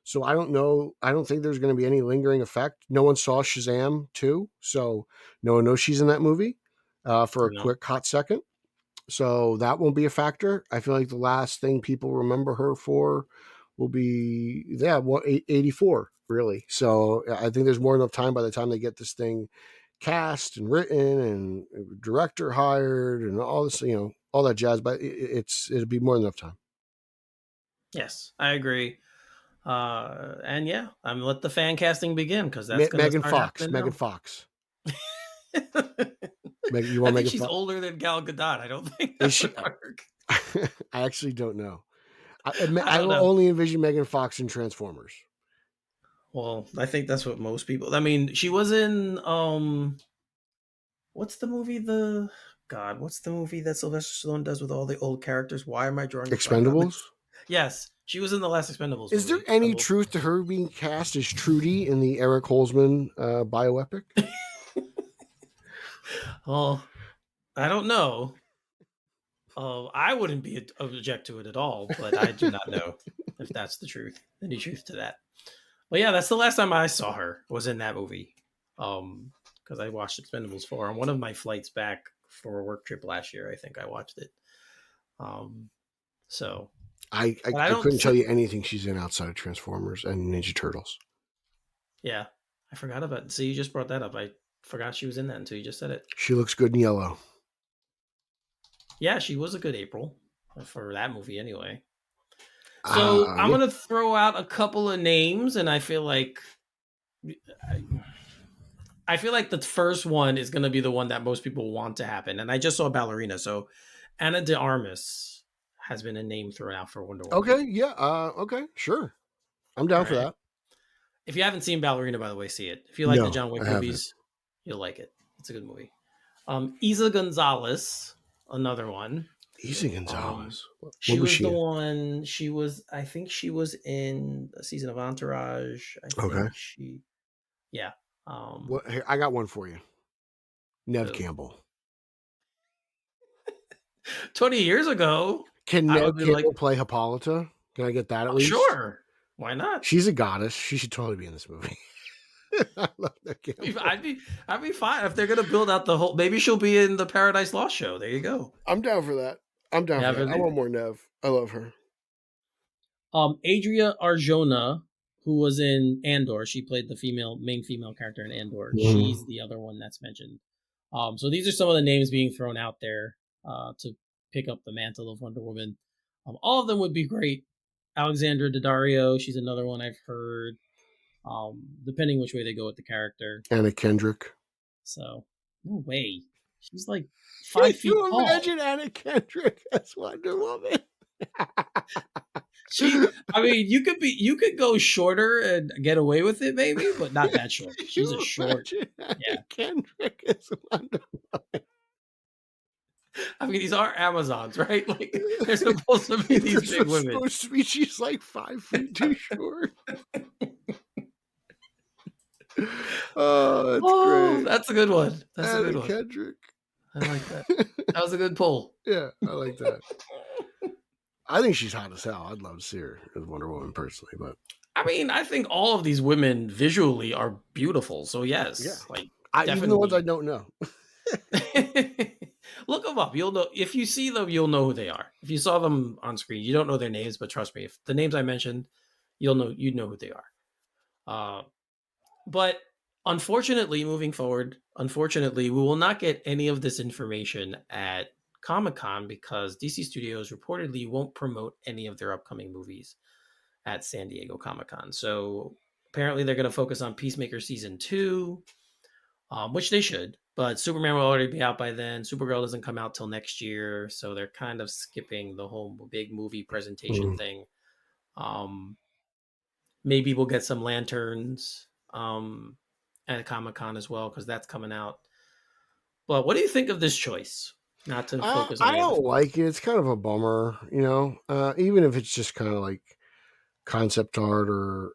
So I don't know. I don't think there's going to be any lingering effect. No one saw Shazam 2, so no one knows she's in that movie for a No. quick hot second. So that won't be a factor. I feel like the last thing people remember her for will be 84 really. So I think there's more than enough time by the time they get this thing cast and written and director hired and all this, all that jazz. But it'll be more than enough time. Yes, I agree. And yeah, I'm let the fan casting begin because that's going to Megan start Fox. happening Megan now. Fox. You I want think Megan she's Fox? older than Gal Gadot. I don't think Is that she? would work. I actually don't know. I I don't will know. only envision Megan Fox in Transformers. Well, I think that's what most people. I mean, she was in what's the movie? What's the movie that Sylvester Stallone does with all the old characters? Why am I drawing a blank on Expendables? this? Yes, she was in the last Expendables Is there movie. any truth to her being cast as Trudy in the Eric Holzman bioepic? Well, I don't know. I wouldn't be object to it at all, but I do not know if that's the truth. Any truth to that? Well, yeah, that's the last time I saw her was in that movie. Because I watched Expendables 4 on one of my flights back for a work trip last year. I think I watched it. So I couldn't tell you anything she's in outside of Transformers and Ninja Turtles. Yeah, I forgot about it. See, you just brought that up. I forgot she was in that until you just said it. She looks good in yellow. Yeah, she was a good April for that movie anyway. So I'm going to throw out a couple of names, and I feel like the first one is going to be the one that most people want to happen. And I just saw Ballerina, so Ana de Armas has been a name thrown out for Wonder Woman. Okay, yeah, okay, sure. I'm down for that. If you haven't seen Ballerina, by the way, see it. If you like the John Wick movies, you'll like it. It's a good movie. Isa Gonzalez, another one. Isa Gonzalez. She was the one. I think she was in a season of Entourage. Yeah. Here, I got one for you. Nev Campbell. 20 years ago. Can Nev Campbell play Hippolyta? Can I get that at least? Sure. Why not? She's a goddess. She should totally be in this movie. I love Nev Campbell. I'd be fine if they're gonna build out the whole. Maybe she'll be in the Paradise Lost show. There you go. I'm down for that. I want more Nev. I love her. Adria Arjona, who was in Andor, she played the main female character in Andor. Mm-hmm. She's the other one that's mentioned. So these are some of the names being thrown out there to pick up the mantle of Wonder Woman. All of them would be great. Alexandra Daddario, she's another one I've heard. Depending which way they go with the character. Anna Kendrick. So no way. She's like 5 feet tall. Imagine Anna Kendrick as Wonder Woman. You could go shorter and get away with it, maybe, but not that short. She's a short. Anna Kendrick as Wonder Woman. I mean, these are Amazons, right? Like, they're supposed to be these big women. Supposed to be she's like 5 feet too short. That's great. That's a good one. That's Anna a good one. Kendrick. I like that. That was a good pull. Yeah, I like that. I think she's hot as hell. I'd love to see her as Wonder Woman personally, but I mean, I think all of these women visually are beautiful. So yes, even the ones I don't know. Look them up. You'll know if you see them. You'll know who they are. If you saw them on screen, you don't know their names, but trust me, if the names I mentioned, you'll know. You know who they are. But unfortunately, moving forward, we will not get any of this information at Comic-Con because DC Studios reportedly won't promote any of their upcoming movies at San Diego Comic-Con. So apparently they're going to focus on Peacemaker Season 2, which they should. But Superman will already be out by then. Supergirl doesn't come out till next year. So they're kind of skipping the whole big movie presentation thing. Maybe we'll get some Lanterns at Comic-Con as well, because that's coming out. But what do you think of this choice? Not to focus on I don't like it. It's kind of a bummer, even if it's just kind of like concept art or,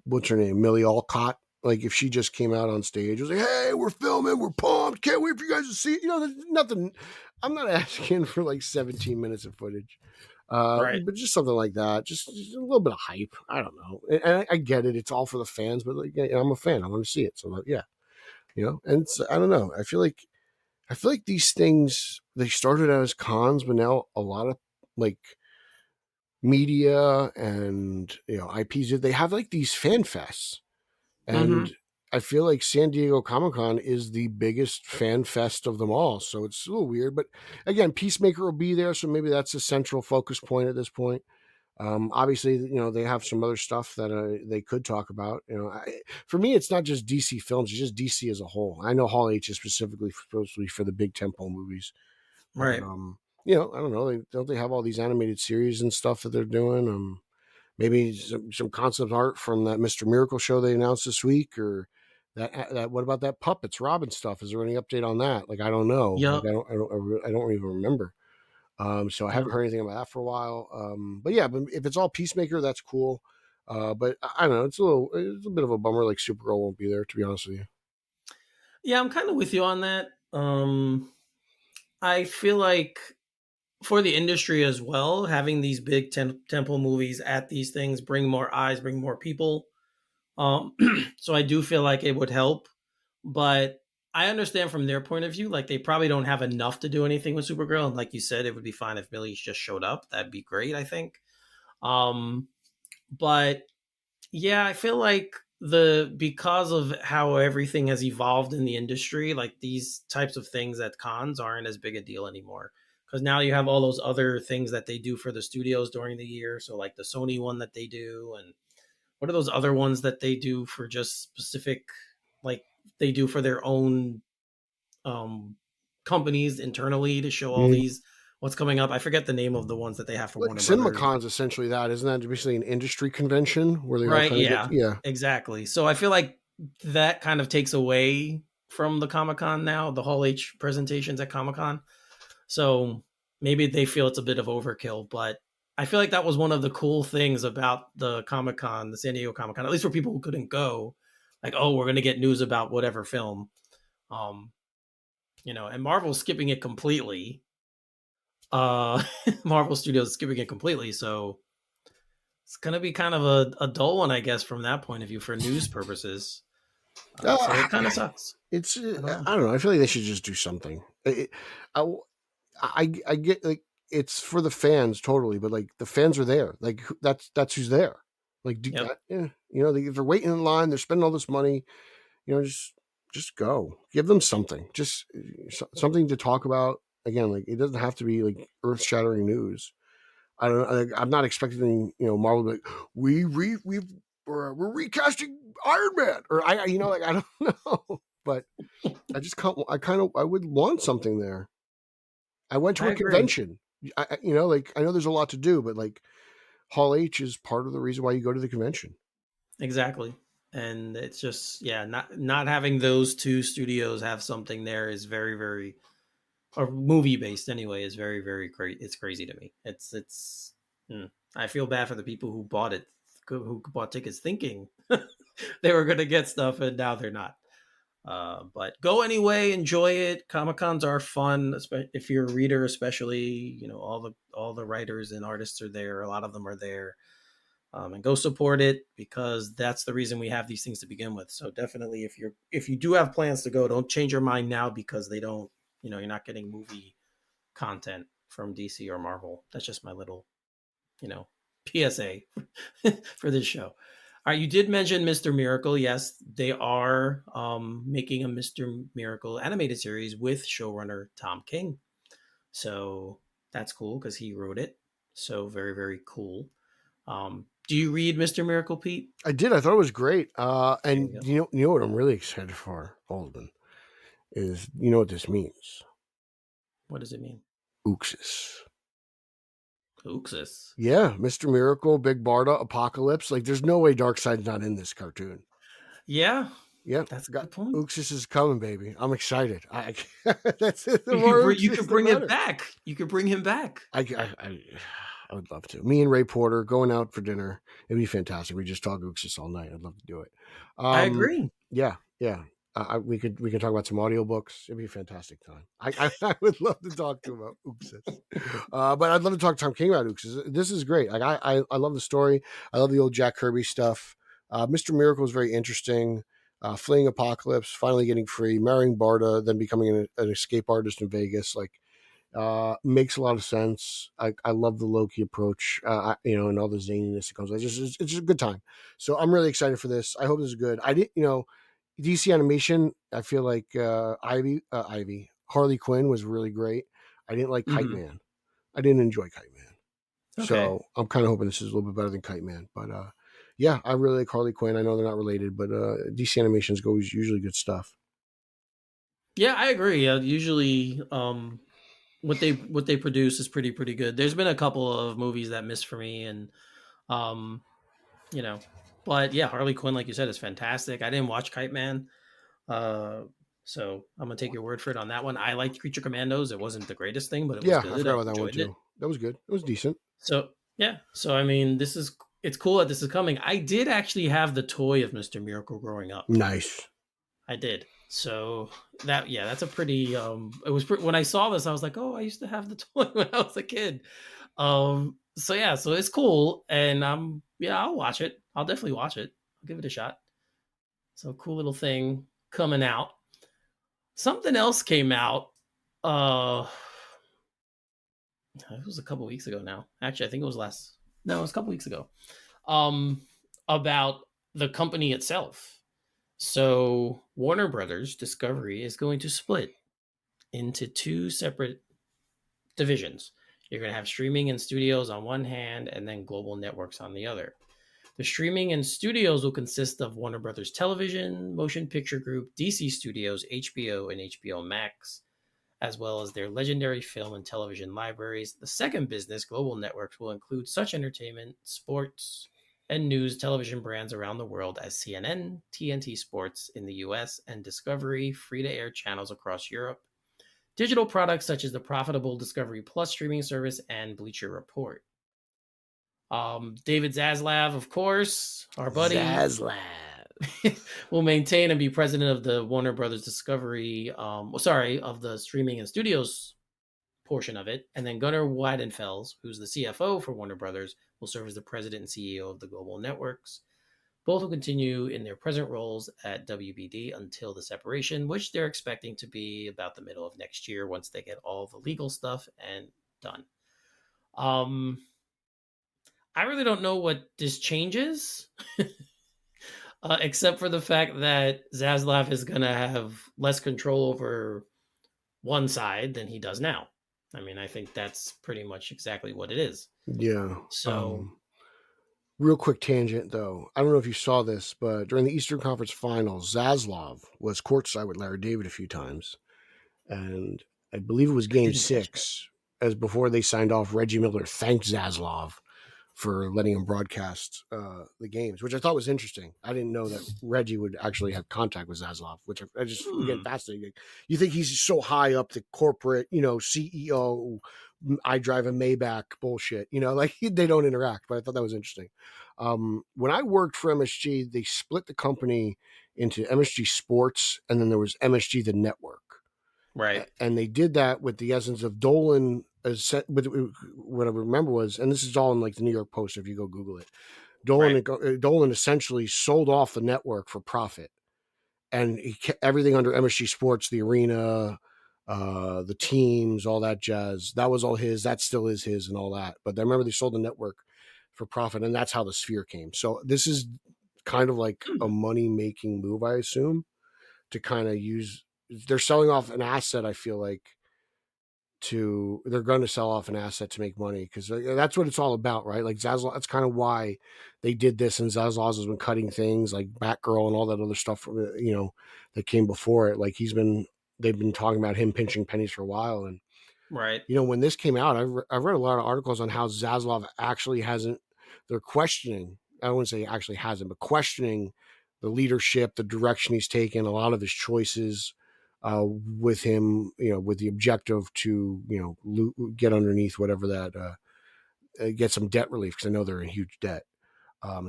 what's her name? Millie Alcott Like if she just came out on stage, was like, "Hey, we're filming, we're pumped, can't wait for you guys to see it." There's nothing. I'm not asking for like 17 minutes of footage, Right. but just something like that, just a little bit of hype. I don't know, and I get it; it's all for the fans, but like, I'm a fan, I want to see it, so yeah, And I don't know. I feel like these things they started out as cons, but now a lot of like media and IPs they have like these fan fests, and Mm-hmm. I feel like San Diego Comic Con is the biggest fan fest of them all. So it's a little weird, but again, Peacemaker will be there, so maybe that's a central focus point at this point. Obviously, they have some other stuff that they could talk about. For me, it's not just DC films; it's just DC as a whole. I know Hall H is specifically supposed to be for the big tentpole movies, but Right. I don't know. Don't they have all these animated series and stuff that they're doing? Maybe some concept art from that Mr. Miracle show they announced this week, or that. What about that Puppets Robin stuff? Is there any update on that? Like I don't know. Like Yep. I don't even remember. So I Yep. haven't heard anything about that for a while. But yeah, but if it's all Peacemaker, that's cool. But I don't know. It's a bit of a bummer. Like Supergirl won't be there, to be honest with you. Yeah, I'm kind of with you on that. I feel like for the industry as well, having these big temple movies at these things bring more eyes, bring more people. Um, so I do feel like it would help, but I understand from their point of view, like they probably don't have enough to do anything with Supergirl. And like you said, it would be fine if Millie just showed up. That'd be great, I think. Um, but yeah, I feel like because of how everything has evolved in the industry, like these types of things at cons aren't as big a deal anymore. Because now you have all those other things that they do for the studios during the year. So like the Sony one that they do, and what are those other ones that they do for just specific, like they do for their own um companies internally to show all Yeah. these what's coming up. I forget the name of the ones that they have for Like Warner Brothers. CinemaCon's essentially that, isn't that? Basically an industry convention where they all Right, kind of get yeah. yeah. Exactly. So I feel like that kind of takes away from the Comic-Con now, the Hall H presentations at Comic-Con. So maybe they feel it's a bit of overkill, but I feel like that was one of the cool things about the Comic-Con, the San Diego Comic-Con, at least for people who couldn't go. Like, oh, we're going to get news about whatever film. Um, and Marvel's skipping it completely. Marvel Studios skipping it completely, so it's going to be kind of a dull one, I guess, from that point of view for news purposes. So Uh, it kind of sucks. it's I don't know. I don't know. I feel like they should just do something. I, I get like it's for the fans totally, but like the fans are there. Like that's who's there. Like Yep. yeah, if they're waiting in line, they're spending all this money. Just go. Give them something. Just something to talk about. Again, like it doesn't have to be like earth shattering news. I don't. I'm not expecting Marvel to be like we're recasting Iron Man or like I don't know, but I just can't. I would want something there. I went to I a agree. convention. Like I know there's a lot to do, but like Hall H is part of the reason why you go to the convention. Exactly. And it's just not having those two studios have something there is very very or movie based anyway is very very great. It's crazy to me. I feel bad for the people who bought it, who bought tickets thinking they were going to get stuff and now they're not. But go anyway, enjoy it. Comic Cons are fun, if you're a reader, especially. All the writers and artists are there. A lot of them are there, and go support it because that's the reason we have these things to begin with. So definitely, if you do have plans to go, don't change your mind now because they don't. You're not getting movie content from DC or Marvel. That's just my little, you know, PSA for this show. All right, you did mention Mr. Miracle. Yes, they are making a Mr. Miracle animated series with showrunner Tom King. So that's cool because he wrote it. So very, very cool. Do you read Mr. Miracle, Pete? I did. I thought it was great. There you And go. you know what I'm really excited for, Oldman, is what this means. What does it mean? Ooxis. Ooksis. Yeah, Mr. Miracle, Big Barda, Apocalypse. Like, there's no way Darkseid's not in this cartoon. Yeah, Yeah, that's a got good point. Ooxis is coming, baby. I'm excited. That's it. The more You Ooxis, could the bring it better. back. You could bring him back. I I would love to. Me and Ray Porter going out for dinner. It'd be fantastic. We just talk Uxas all night. I'd love to do it. I agree. Yeah. We could talk about some audiobooks. It'd be a fantastic time. I would love to talk to him about Uxas. But I'd love to talk to Tom King about Uxas. This is great. Like I love the story. I love the old Jack Kirby stuff. Mr. Miracle is very interesting. Fleeing Apocalypse, finally getting free, marrying Barda, then becoming an escape artist in Vegas. Like, makes a lot of sense. I love the Loki approach, and all the zaniness that comes. It's just a good time. So I'm really excited for this. I hope this is good. I did, DC animation. I feel like Harley Quinn was really great. I didn't like Kite Man. I didn't enjoy Kite Man. Okay. So I'm kind of hoping this is a little bit better than Kite Man. But yeah, I really like Harley Quinn. I know they're not related, but DC animations go usually good stuff. Yeah, I agree. Usually, what they produce is pretty good. There's been a couple of movies that missed for me, and but yeah, Harley Quinn, like you said, is fantastic. I didn't watch Kite Man, so I'm gonna take your word for it on that one. I liked Creature Commandos. It wasn't the greatest thing, but it was good. I forgot about that one enjoyed it. too. That was good. It was decent. So yeah, I mean, it's cool that this is coming. I did actually have the toy of Mr. Miracle growing up. Nice. I did. So that's a pretty. It was when I saw this, I was like, oh, I used to have the toy when I was a kid. So it's cool, and I'll watch it. I'll definitely watch it. I'll give it a shot. So cool little thing coming out. Something else came out. It was a couple weeks ago now. Actually, I think it was it was a couple weeks ago. About the company itself. So Warner Brothers Discovery is going to split into two separate divisions. You're going to have streaming and studios on one hand, and then global networks on the other. The streaming and studios will consist of Warner Brothers Television, Motion Picture Group, DC Studios, HBO, and HBO Max, as well as their legendary film and television libraries. The second business, Global Networks, will include such entertainment, sports, and news television brands around the world as CNN, TNT Sports in the US, and Discovery free-to-air channels across Europe. Digital products such as the profitable Discovery Plus streaming service and Bleacher Report. David Zaslav, of course, our buddy, Zaslav will maintain and be president of the Warner Brothers Discovery, of the streaming and studios portion of it. And then Gunnar Weidenfels, who's the CFO for Warner Brothers, will serve as the president and CEO of the global networks. Both will continue in their present roles at WBD until the separation, which they're expecting to be about the middle of next year once they get all the legal stuff and done. I really don't know what this changes, except for the fact that Zaslav is going to have less control over one side than he does now. I mean, I think that's pretty much exactly what it is. Yeah. So, real quick tangent, though. I don't know if you saw this, but during the Eastern Conference Finals, Zaslav was courtside with Larry David a few times. And I believe it was game 6, as before they signed off, Reggie Miller thanked Zaslav for letting him broadcast the games, which I thought was interesting. I didn't know that Reggie would actually have contact with Zaslav, which I just get fascinating. You think he's so high up the corporate, CEO, I drive a Maybach bullshit, like they don't interact, but I thought that was interesting. When I worked for MSG, they split the company into MSG Sports, and then there was MSG, the network. Right. And they did that with the essence of Dolan. What I remember was, and this is all in like the New York Post, if you go Google it, Dolan essentially sold off the network for profit, and he kept everything under MSG Sports, the arena, the teams, all that jazz. That was all his. That still is his, and all that. But I remember they sold the network for profit, and that's how the Sphere came. So this is kind of like a money-making move, I assume, to kind of use. They're selling off an asset, I feel like, they're going to sell off an asset to make money, because that's what it's all about, right? Like Zaslav, that's kind of why they did this, and Zaslav has been cutting things like Batgirl and all that other stuff from that came before it. Like they've been talking about him pinching pennies for a while, and right. When this came out, I've read a lot of articles on how Zaslav actually hasn't. They're questioning. I wouldn't say actually hasn't, but questioning the leadership, the direction he's taken, a lot of his choices. With him, with the objective to, get underneath whatever that get some debt relief because I know they're in huge debt.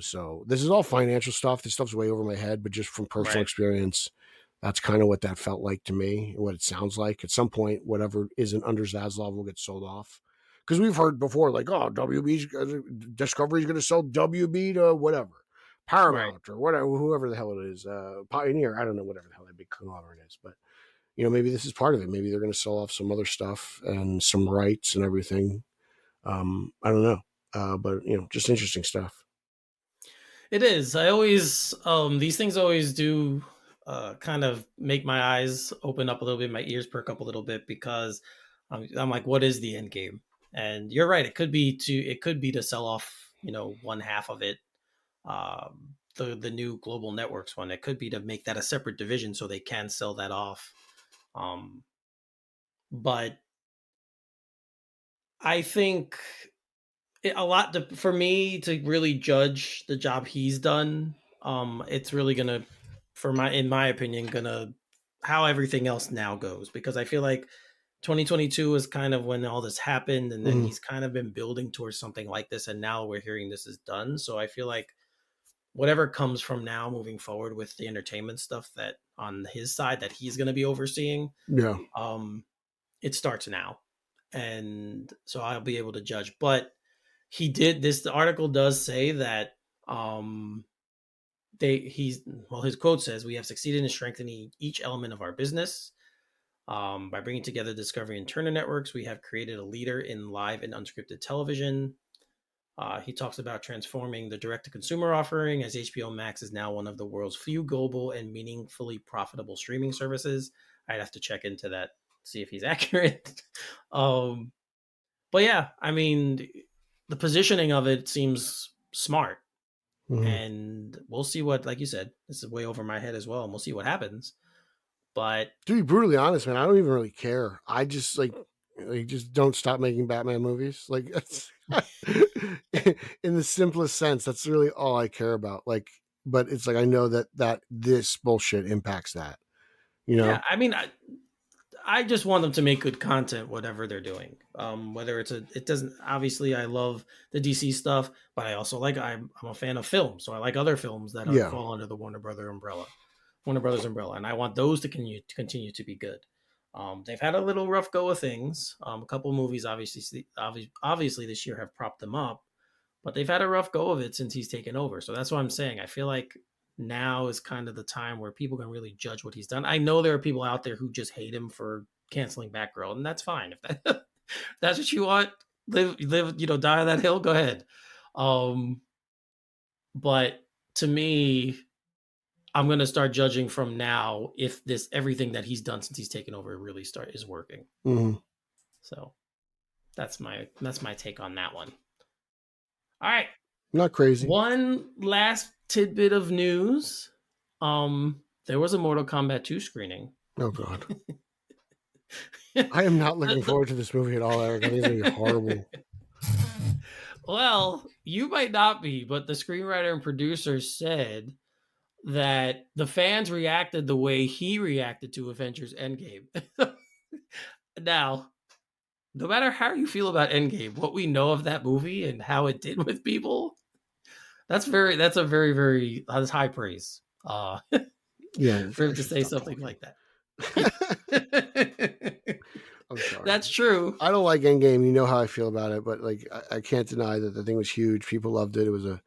So this is all financial stuff. This stuff's way over my head, but just from personal experience, that's kind of what that felt like to me, and what it sounds like. At some point, whatever isn't under Zaslav will get sold off. Because we've heard before, like, oh, Discovery's going to sell WB to whatever, Paramount or whatever, whoever the hell it is, Pioneer. I don't know, whatever the hell that big conglomerate is, but maybe this is part of it. Maybe they're going to sell off some other stuff and some rights and everything. I don't know, but just interesting stuff. It is. I always these things always do kind of make my eyes open up a little bit, my ears perk up a little bit, because I'm like, what is the end game? And you're right. It could be to sell off, one half of it, the new global networks one. It could be to make that a separate division so they can sell that off. But I think a lot for me to really judge the job he's done. It's really gonna, in my opinion, gonna how everything else now goes, because I feel like 2022 is kind of when all this happened, and then he's kind of been building towards something like this, and now we're hearing this is done. So I feel like whatever comes from now moving forward with the entertainment stuff that on his side that he's going to be overseeing, it starts now, and so I'll be able to judge. But the article does say that his quote says, "We have succeeded in strengthening each element of our business. By bringing together Discovery and Turner networks, we have created a leader in live and unscripted television." He talks about transforming the direct-to-consumer offering, as HBO Max is now one of the world's few global and meaningfully profitable streaming services. I'd have to check into that, see if he's accurate. But yeah, I mean, the positioning of it seems smart. And we'll see what, like you said, this is way over my head as well, and we'll see what happens. But to be brutally honest, man, I don't even really care. I just just don't stop making Batman movies. Like, that's in the simplest sense, that's really all I care about. Like, but it's like I know that this bullshit impacts that. Yeah, I mean, I just want them to make good content, whatever they're doing. Whether it doesn't, obviously I love the DC stuff, but I also I'm a fan of film. So I like other films that fall under the Warner Brothers umbrella, and I want those to continue to be good. They've had a little rough go of things. A couple movies obviously this year have propped them up, but they've had a rough go of it since he's taken over. So that's what I'm saying. I feel like now is kind of the time where people can really judge what he's done. I know there are people out there who just hate him for canceling Batgirl, and that's fine. If that's what you want, live, die on that hill, go ahead. But to me, I'm going to start judging from now if everything that he's done since he's taken over really is working. So that's my take on that one. All right. Not crazy. One last tidbit of news. There was a Mortal Kombat 2 screening. Oh God. I am not looking forward to this movie at all, Eric. I think it's going to be horrible. Well, you might not be, but the screenwriter and producer said that the fans reacted the way he reacted to Avengers Endgame. Now, no matter how you feel about Endgame, what we know of that movie and how it did with people, that's a very, very high praise. Yeah, for him to say something like that. I'm sorry. That's true. I don't like Endgame. You know how I feel about it, but like I can't deny that the thing was huge. People loved it. It was a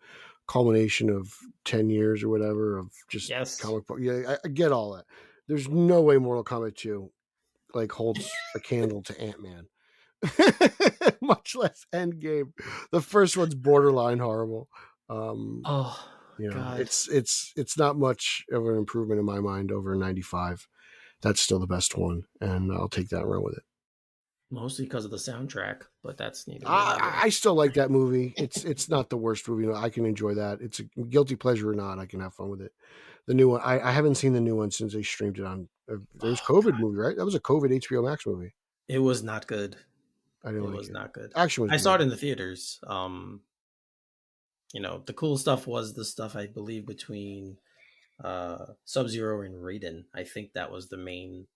culmination of 10 years or whatever of just comic book. Yeah, I get all that. There's no way Mortal Kombat 2 holds a candle to Ant-Man. Much less Endgame. The first one's borderline horrible. God. It's not much of an improvement in my mind over 95. That's still the best one, and I'll take that and run with it. Mostly because of the soundtrack, but that's neither. I still like that movie. It's not the worst movie. I can enjoy that. It's a guilty pleasure or not. I can have fun with it. The new one, I haven't seen the new one since they streamed it on. There's COVID movie, right? That was a COVID HBO Max movie. It was not good. I didn't. It was not good. Actually, I saw it in the theaters. The cool stuff was the stuff I believe between Sub-Zero and Raiden. I think that was the main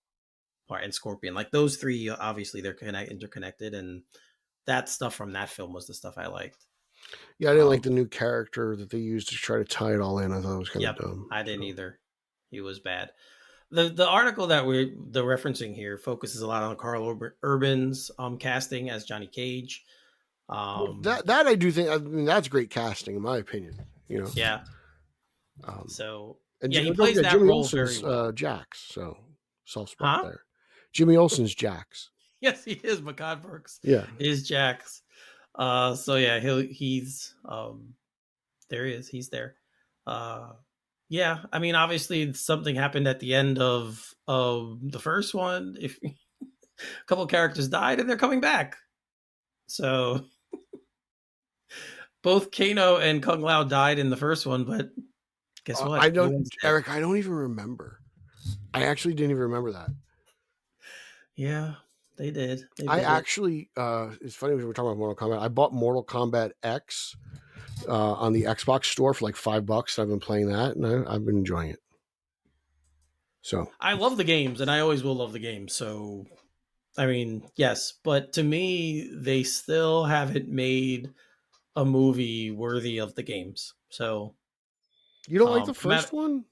part, and Scorpion. Like those three, obviously they're interconnected, and that stuff from that film was the stuff I liked. Yeah, I didn't like the new character that they used to try to tie it all in. I thought it was kind of Yep, dumb. I didn't either. He was bad. The article that we're referencing here focuses a lot on Carl Urban's casting as Johnny Cage. That I do think. I mean, that's great casting in my opinion. You know. Yeah. So and yeah, he don't plays forget, that Jimmy role Olsen's very well. Jax. So soft spot Huh? there. Jimmy Olsen's Jax. Yes, he is. McCod Brooks. Yeah, is Jax. So yeah, he's there he is. He's there. Yeah, I mean, obviously something happened at the end of the first one. If a couple of characters died and they're coming back, so both Kano and Kung Lao died in the first one, but guess what? I don't, Eric. I don't even remember. I actually didn't even remember that. Yeah, they did. I actually, it's funny when we're talking about Mortal Kombat. I bought Mortal Kombat X on the Xbox store for like $5. I've been playing that, and I've been enjoying it. So I love the games, and I always will love the games. So, I mean, yes, but to me, they still haven't made a movie worthy of the games. So, you don't like the first one?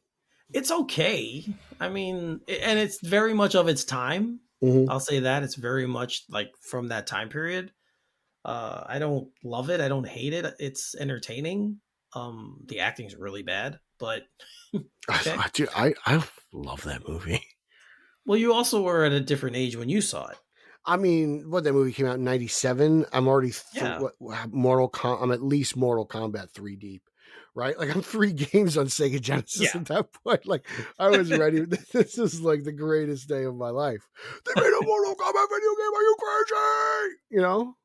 It's okay. I mean, and it's very much of its time. Mm-hmm. I'll say that it's very much like from that time period. I don't love it. I don't hate it. It's entertaining. The acting's really bad, but okay. I love that movie. Well, you also were at a different age when you saw it. I mean, what, that movie came out in '97. I'm already I'm at least Mortal Kombat 3 deep, right? Like I'm 3 games on Sega Genesis at that point. Like I was ready. This is like the greatest day of my life. They made a Mortal Kombat video game. Are you crazy? You know.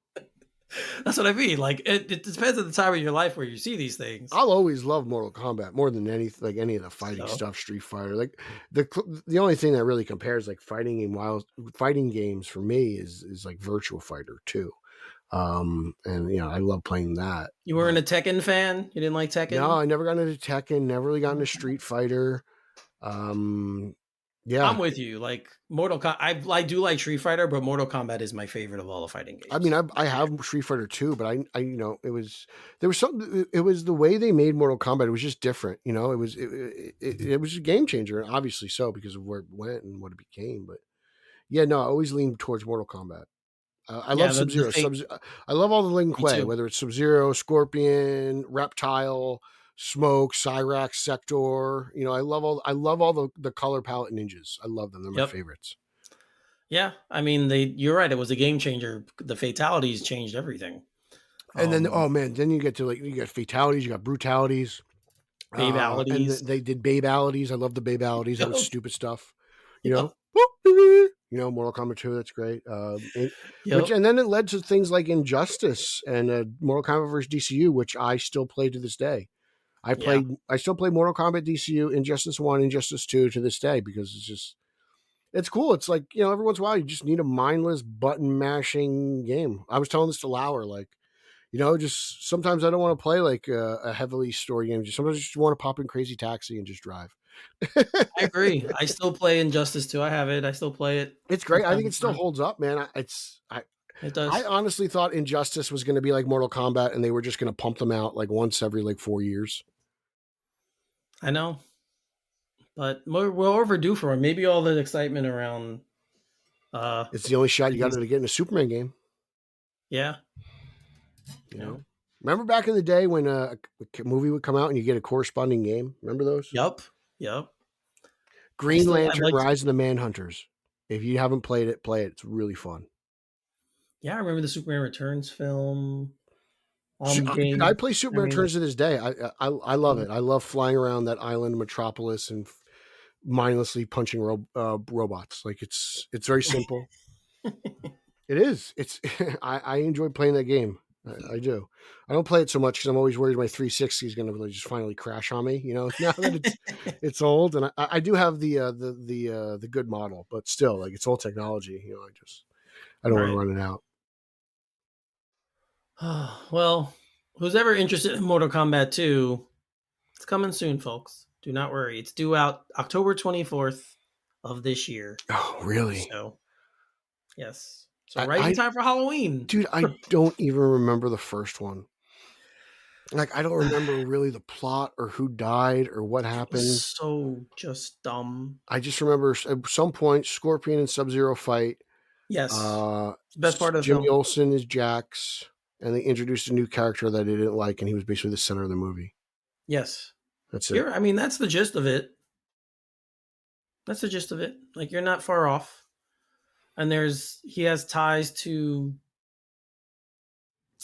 That's what I mean. Like it depends on the time of your life where you see these things. I'll always love Mortal Kombat more than anything, like any of the fighting stuff, Street Fighter. Like the only thing that really compares like fighting games for me is like Virtua Fighter 2. And you know, I love playing that. You weren't a Tekken fan? You didn't like Tekken? No, I never got into Tekken, never really got into Street Fighter. Yeah, I'm with you. Like Mortal Kombat, I do like Street Fighter, but Mortal Kombat is my favorite of all the fighting games. I mean, I have Street Fighter 2, but I you know, there was something. It was the way they made Mortal Kombat. It was just different. You know, it was a game changer, and obviously so because of where it went and what it became. But yeah, no, I always leaned towards Mortal Kombat. I love Sub-Zero. I love all the Lin Kuei, whether it's Sub-Zero, Scorpion, Reptile, Smoke, Cyrax, Sector. You know, I love all the color palette ninjas. I love them. They're my favorites. Yeah, I mean, you're right. It was a game changer. The fatalities changed everything. And then, oh man, then you get to you got fatalities, you got brutalities, babalities, and they did babalities. I love the babalities. That was stupid stuff. You know. You know, Mortal Kombat 2, that's great. And then it led to things like Injustice and Mortal Kombat vs. DCU, which I still play to this day. I still play Mortal Kombat DCU, Injustice 1, Injustice 2 to this day because it's cool. It's like, you know, every once in a while you just need a mindless button mashing game. I was telling this to Lauer, like, you know, just sometimes I don't want to play like a heavily story game. Sometimes I just want to pop in Crazy Taxi and just drive. I agree. I still play Injustice 2. I have it. I still play it. It's great. I think it still holds up, man. It does. I honestly thought Injustice was going to be like Mortal Kombat, and they were just going to pump them out like once every like 4 years. I know, but we're overdue for it. Maybe all the excitement around. It's the only shot you got to get in a Superman game. Yeah. You know. Remember back in the day when a movie would come out and you get a corresponding game? Remember those? Yep. Green Lantern, Rise of the Manhunters. If you haven't played it, play it. It's really fun. Yeah, I remember the Superman Returns film. I play Superman Returns to this day. I love it. I love flying around that island Metropolis and mindlessly punching robots. Like it's very simple. It is. I enjoy playing that game. I do. I don't play it so much because I'm always worried my 360 is going to really just finally crash on me. You know, now that it's old, and I do have the good model, but still, like it's old technology. You know, I don't want to run it out. Well, who's ever interested in Mortal Kombat 2, it's coming soon, folks. Do not worry. It's due out October 24th of this year. Oh, really? So, yes. So right in time for Halloween. Dude, I don't even remember the first one. Like, I don't remember really the plot or who died or what happened. So just dumb. I just remember at some point Scorpion and Sub-Zero fight. Yes. Best part of the Jimmy film. Olsen is Jax, and they introduced a new character that I didn't like, and he was basically the center of the movie. Yes. That's it. I mean, that's the gist of it. That's the gist of it. Like, you're not far off. And he has ties to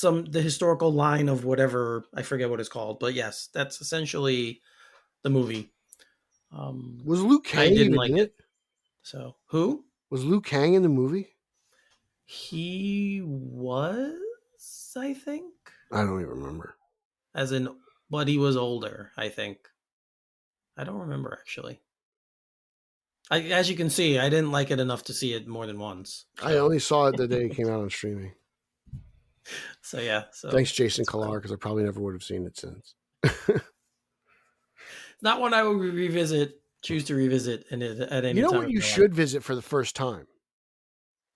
the historical line of whatever, I forget what it's called, but yes, that's essentially the movie. Was Liu Kang I didn't even like in it. So who? Was Liu Kang in the movie? He was, I think. I don't even remember. But he was older, I think. I don't remember, actually. As you can see, I didn't like it enough to see it more than once. So. I only saw it the day it came out on streaming. So, yeah. Thanks, Jason Killar, because I probably never would have seen it since. It's not one I would choose to revisit at any time. You know what you should visit for the first time?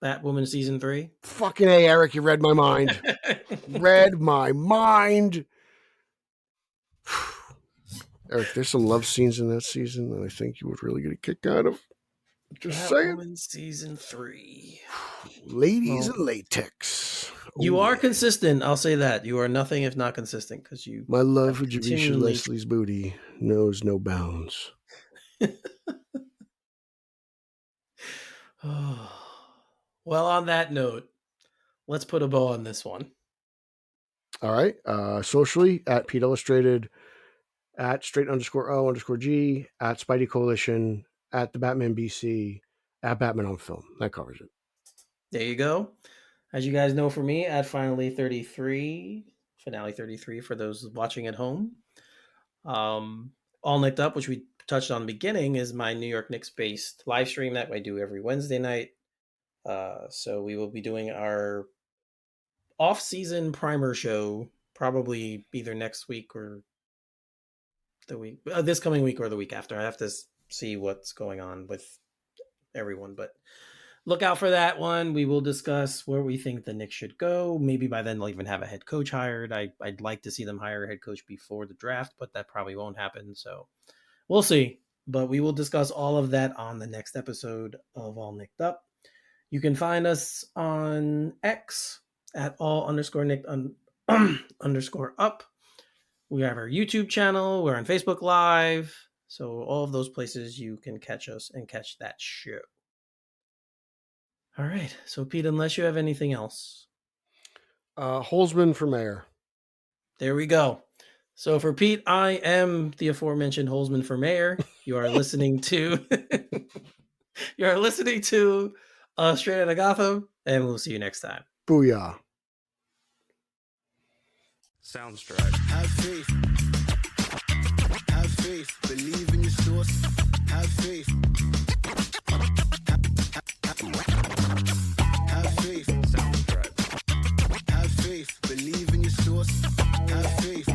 Batwoman Season 3. Fucking A, Eric, you read my mind. Read my mind. Eric, there's some love scenes in that season that I think you would really get a kick out of. Just saying. Batwoman Season 3. Ladies and latex. You are consistent. I'll say that. You are nothing if not consistent, because you. My love for Javisha Leslie's booty knows no bounds. Well, on that note, let's put a bow on this one. All right. Socially, at Pete Illustrated, at straight_O_G, at Spidey Coalition, at the Batman BC, at Batman on Film. That covers it. There you go. As you guys know, for me, at Finale 33 for those watching at home. All Nicked Up, which we touched on in the beginning, is my New York Knicks based live stream that I do every Wednesday night. So we will be doing our off-season primer show probably either next week or this coming week or the week after. I have to see what's going on with everyone, but look out for that one. We will discuss where we think the Knicks should go. Maybe by then they'll even have a head coach hired. I'd like to see them hire a head coach before the draft, but that probably won't happen. So we'll see. But we will discuss all of that on the next episode of All Nicked Up. You can find us on X at all_Nicked_up. We have our YouTube channel. We're on Facebook Live. So all of those places you can catch us and catch that show. All right. So, Pete, unless you have anything else. Holzman for mayor. There we go. So for Pete, I am the aforementioned Holzman for mayor. You are listening to Straight Outta Gotham, and we'll see you next time. Booyah. Soundstripe. Have faith. Have faith. Believe in your source. Have faith. Have faith. Soundstripe. Have faith. Believe in your source. Have faith.